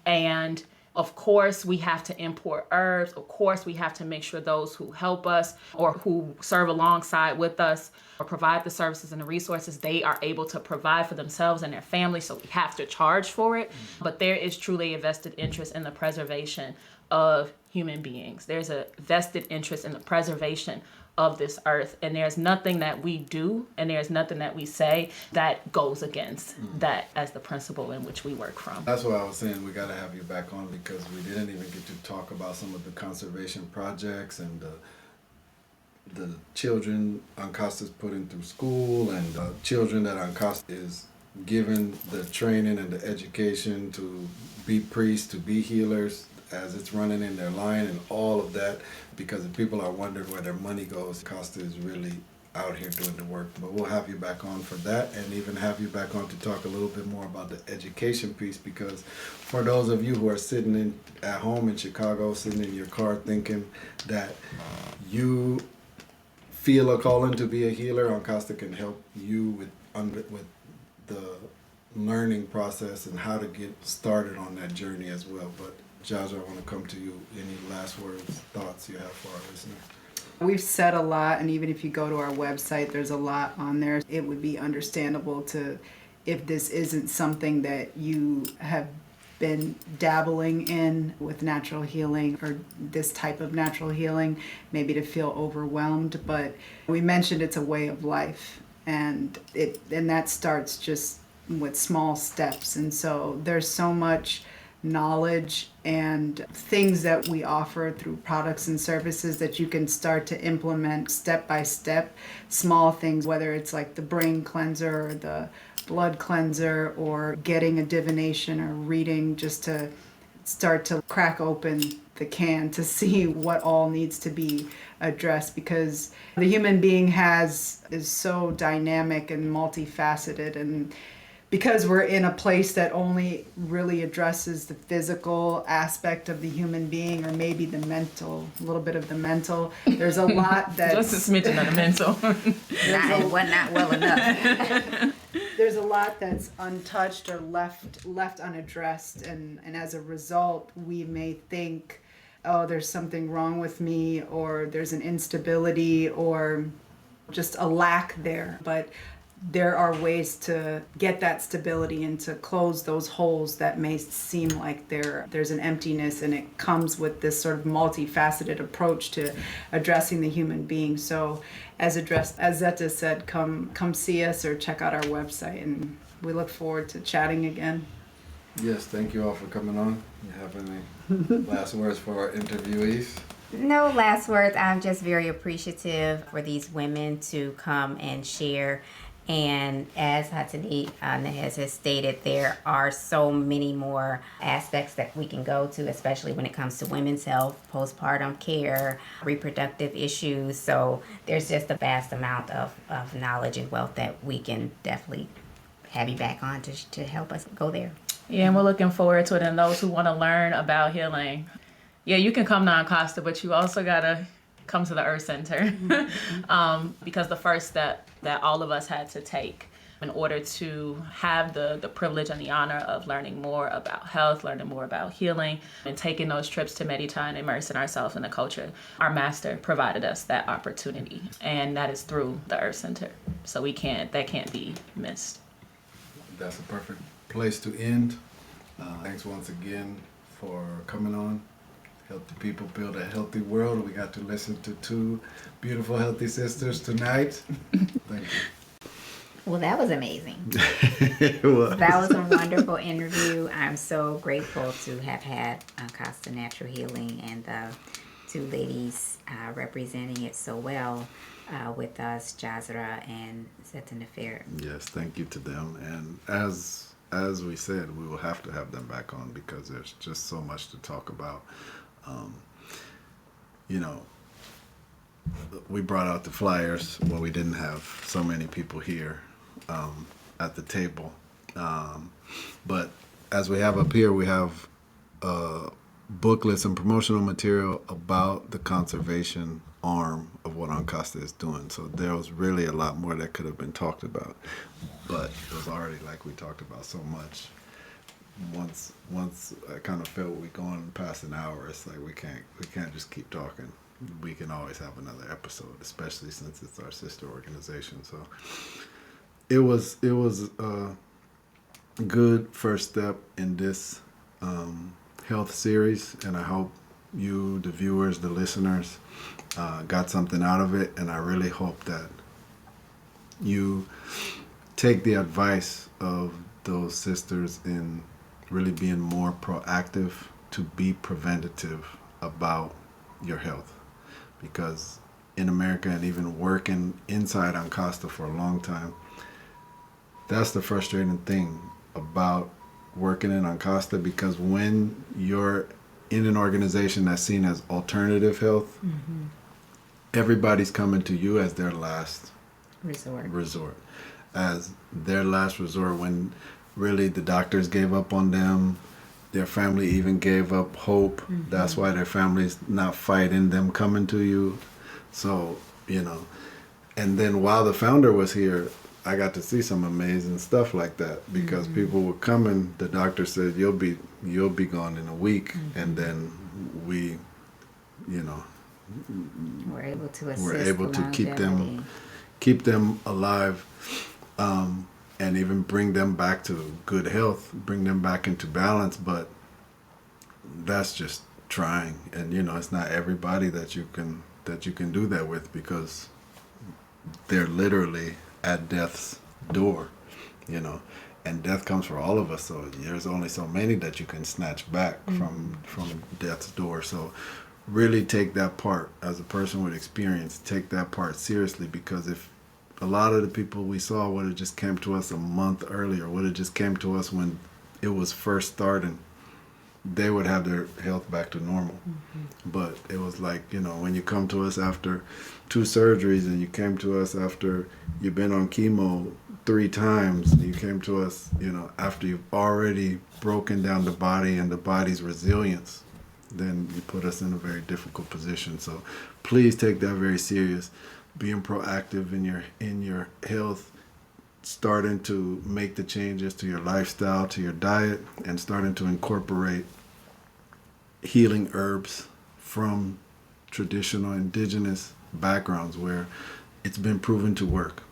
And of course, we have to import herbs. Of course, we have to make sure those who help us or who serve alongside with us or provide the services and the resources, they are able to provide for themselves and their families. So we have to charge for it. But there is truly a vested interest in the preservation of human beings. There's a vested interest in the preservation of this earth, and there's nothing that we do and there's nothing that we say that goes against that as the principle in which we work from. That's why I was saying we got to have you back on, because we didn't even get to talk about some of the conservation projects and the children Ankhkasta's putting through school, and the children that Ankhkasta is given the training and the education to be priests, to be healers, as it's running in their line and all of that, because if people are wondering where their money goes, Ankhkasta is really out here doing the work. But we'll have you back on for that, and even have you back on to talk a little bit more about the education piece, because for those of you who are sitting at home in Chicago, sitting in your car thinking that you feel a calling to be a healer, Ankhkasta can help you with the learning process and how to get started on that journey as well. But Jahzra, I want to come to you. Any last words, thoughts you have for our listeners? We've said a lot, and even if you go to our website, there's a lot on there. It would be understandable if this isn't something that you have been dabbling in with natural healing or this type of natural healing, maybe to feel overwhelmed. But we mentioned it's a way of life, and that starts just with small steps. And so there's so much knowledge and things that we offer through products and services that you can start to implement step by step, small things, whether it's like the brain cleanser or the blood cleanser or getting a divination or reading, just to start to crack open the can to see what all needs to be addressed, because the human being is so dynamic and multifaceted, and because we're in a place that only really addresses the physical aspect of the human being, or maybe the mental, a little bit of the mental, there's a lot that... Just a smidgen of the mental. Not well enough. there's a lot that's untouched or left unaddressed, and as a result, we may think, oh, there's something wrong with me, or there's an instability, or just a lack there. But there are ways to get that stability and to close those holes that may seem like there's an emptiness, and it comes with this sort of multifaceted approach to addressing the human being. So as Zeta said, come see us or check out our website, and we look forward to chatting again. Yes, thank you all for coming on. You have any last words for our interviewees? No last words. I'm just very appreciative for these women to come and share. And as Nehez has stated, there are so many more aspects that we can go to, especially when it comes to women's health, postpartum care, reproductive issues. So there's just a vast amount of knowledge and wealth that we can definitely have you back on to help us go there. Yeah, and we're looking forward to it. And those who want to learn about healing, yeah, you can come to Ankhkasta, but you also got to come to the Earth Center. Because the first step that all of us had to take in order to have the privilege and the honor of learning more about health, learning more about healing, and taking those trips to Medita and immersing ourselves in the culture, our master provided us that opportunity, and that is through the Earth Center. So that can't be missed. That's a perfect place to end. Thanks once again for coming on. Help the people build a healthy world. We got to listen to two beautiful, healthy sisters tonight. Thank you. Well, that was amazing. It was. That was a wonderful interview. I'm so grateful to have had Ankhkasta Natural Healing and the two ladies representing it so well with us, Jahzra and Zetanefert. Yes, thank you to them. And as we said, we will have to have them back on because there's just so much to talk about. We brought out the flyers when we didn't have so many people here at the table. But as we have up here, we have booklets and promotional material about the conservation arm of what Ankhkasta is doing. So there was really a lot more that could have been talked about. But it was already like we talked about so much. Once I kind of felt we going past an hour, it's like we can't just keep talking. We can always have another episode, especially since it's our sister organization. So it was a good first step in this health series, and I hope you, the viewers, the listeners, got something out of it. And I really hope that you take the advice of those sisters in really being more proactive, to be preventative about your health. Because in America, and even working inside Ankhkasta for a long time, that's the frustrating thing about working in Ankhkasta, because when you're in an organization that's seen as alternative health, everybody's coming to you as their last resort. As their last resort, when really the doctors gave up on them, their family even gave up hope. That's why their family's not fighting them coming to you. So, and then while the founder was here, I got to see some amazing stuff like that, because people were coming, the doctor said, you'll be gone in a week. And then we, We're able to assist. We're able to keep them alive. And even bring them back to good health, bring them back into balance. But that's just trying, and it's not everybody that you can do that with, because they're literally at death's door, and death comes for all of us. So there's only so many that you can snatch back from death's door. So really take that part, as a person with experience, take that part seriously, because if a lot of the people we saw would have just came to us a month earlier, would have just came to us when it was first starting, they would have their health back to normal. But it was like, when you come to us after 2 surgeries, and you came to us after you've been on chemo 3 times, and you came to us, after you've already broken down the body and the body's resilience, then you put us in a very difficult position. So please take that very serious. Being proactive in your health, starting to make the changes to your lifestyle, to your diet, and starting to incorporate healing herbs from traditional indigenous backgrounds where it's been proven to work.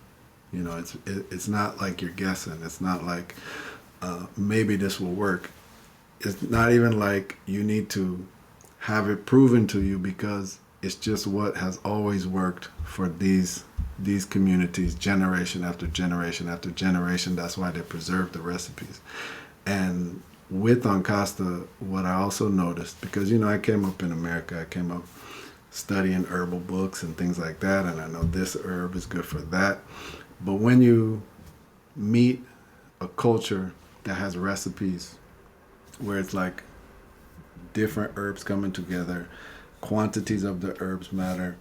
You know, it's not like you're guessing. It's not like maybe this will work. It's not even like you need to have it proven to you, because it's just what has always worked for these communities, generation after generation after generation. That's why they preserve the recipes. And with Ankhkasta, what I also noticed, because, you know, I came up in America, I came up studying herbal books and things like that, and I know this herb is good for that. But when you meet a culture that has recipes where it's like different herbs coming together, quantities of the herbs matter,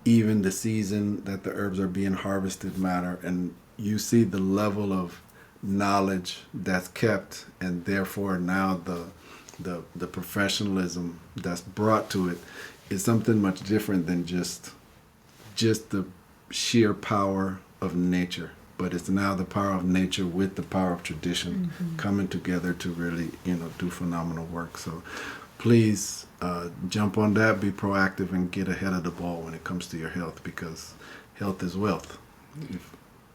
even the season that the herbs are being harvested matter, and you see the level of knowledge that's kept, and therefore now the professionalism that's brought to it is something much different than just the sheer power of nature. But it's now the power of nature with the power of tradition coming together to really, you know, do phenomenal work. So please jump on that, be proactive, and get ahead of the ball when it comes to your health, because health is wealth.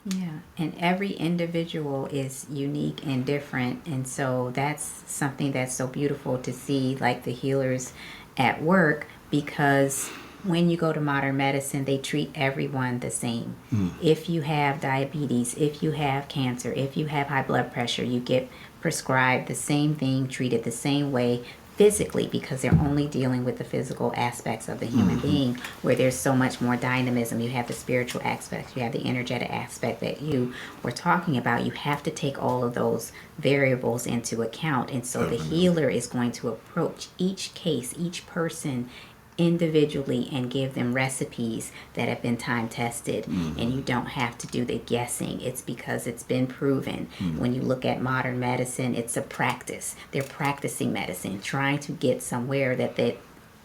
Yeah, and every individual is unique and different, and so that's something that's so beautiful to see, like the healers at work, because when you go to modern medicine, they treat everyone the same. If you have diabetes, if you have cancer, if you have high blood pressure, you get prescribed the same thing, treated the same way physically, because they're only dealing with the physical aspects of the human being, where there's so much more dynamism. You have the spiritual aspect, you have the energetic aspect that you were talking about. You have to take all of those variables into account, and so the healer is going to approach each case, each person individually, and give them recipes that have been time tested, and you don't have to do the guessing. It's because it's been proven. When you look at modern medicine, it's a practice. They're practicing medicine, trying to get somewhere that they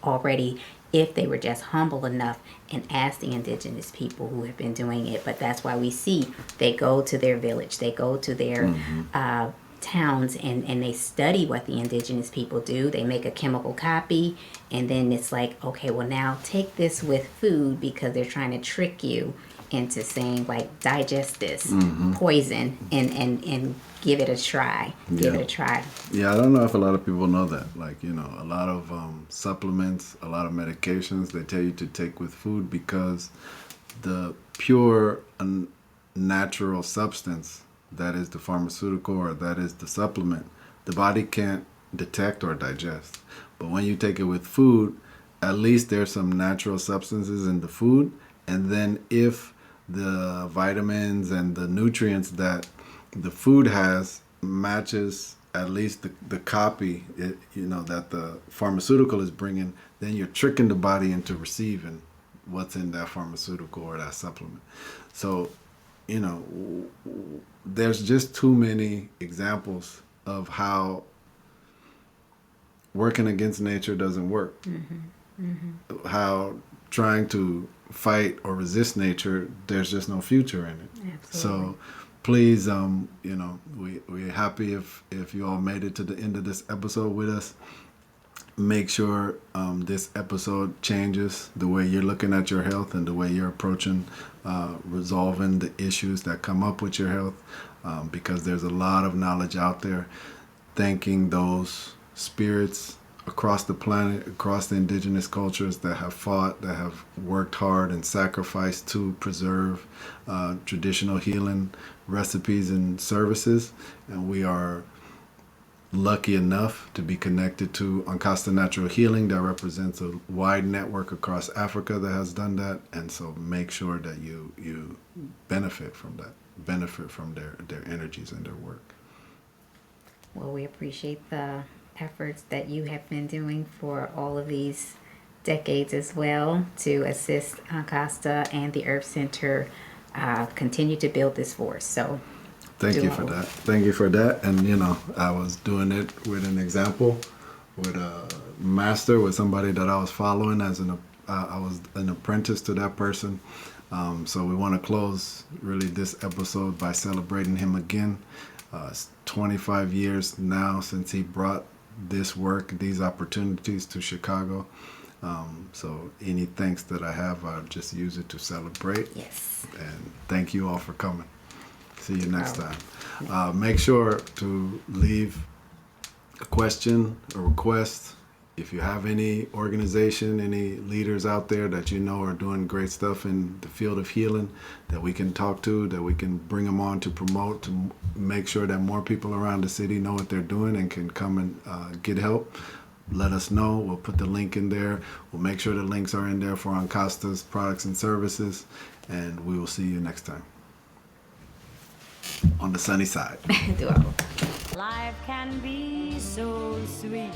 already, if they were just humble enough and ask the indigenous people who have been doing it. But that's why we see they go to their village, they go to their towns, and they study what the indigenous people do. They make a chemical copy, and then it's like, okay, well, now take this with food, because they're trying to trick you into saying, like, digest this poison and give it a try. Give it a try. Yeah, I don't know if a lot of people know that. Like, you know, a lot of supplements, a lot of medications, they tell you to take with food, because the pure natural substance that is the pharmaceutical, or that is the supplement, the body can't detect or digest. But when you take it with food, at least there's some natural substances in the food, and then if the vitamins and the nutrients that the food has matches at least the copy, that the pharmaceutical is bringing, then you're tricking the body into receiving what's in that pharmaceutical or that supplement. So, you know, there's just too many examples of how working against nature doesn't work. How trying to fight or resist nature, there's just no future in it. Absolutely. So please, we're happy if you all made it to the end of this episode with us. Make sure this episode changes the way you're looking at your health and the way you're approaching resolving the issues that come up with your health, because there's a lot of knowledge out there. Thanking those spirits across the planet, across the indigenous cultures that have fought, that have worked hard and sacrificed to preserve traditional healing recipes and services. And we are lucky enough to be connected to Ankhkasta Natural Healing, that represents a wide network across Africa that has done that. And so make sure that you benefit from that, benefit from their energies and their work. Well, we appreciate the efforts that you have been doing for all of these decades as well, to assist Ankhkasta and the Earth Center continue to build this force. So Thank you for that. And, I was doing it with an example, with a master, with somebody that I was following I was an apprentice to that person. So we want to close really this episode by celebrating him again. It's 25 years now since he brought this work, these opportunities to Chicago. So any thanks that I have, I'll just use it to celebrate. Yes. And thank you all for coming. See you next time. Make sure to leave a question, a request. If you have any organization, any leaders out there that you know are doing great stuff in the field of healing that we can talk to, that we can bring them on to promote, to make sure that more people around the city know what they're doing and can come and get help, let us know. We'll put the link in there. We'll make sure the links are in there for Ankhkasta's products and services, and we will see you next time on the sunny side. Life can be so sweet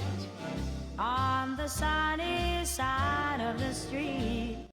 on the sunny side of the street.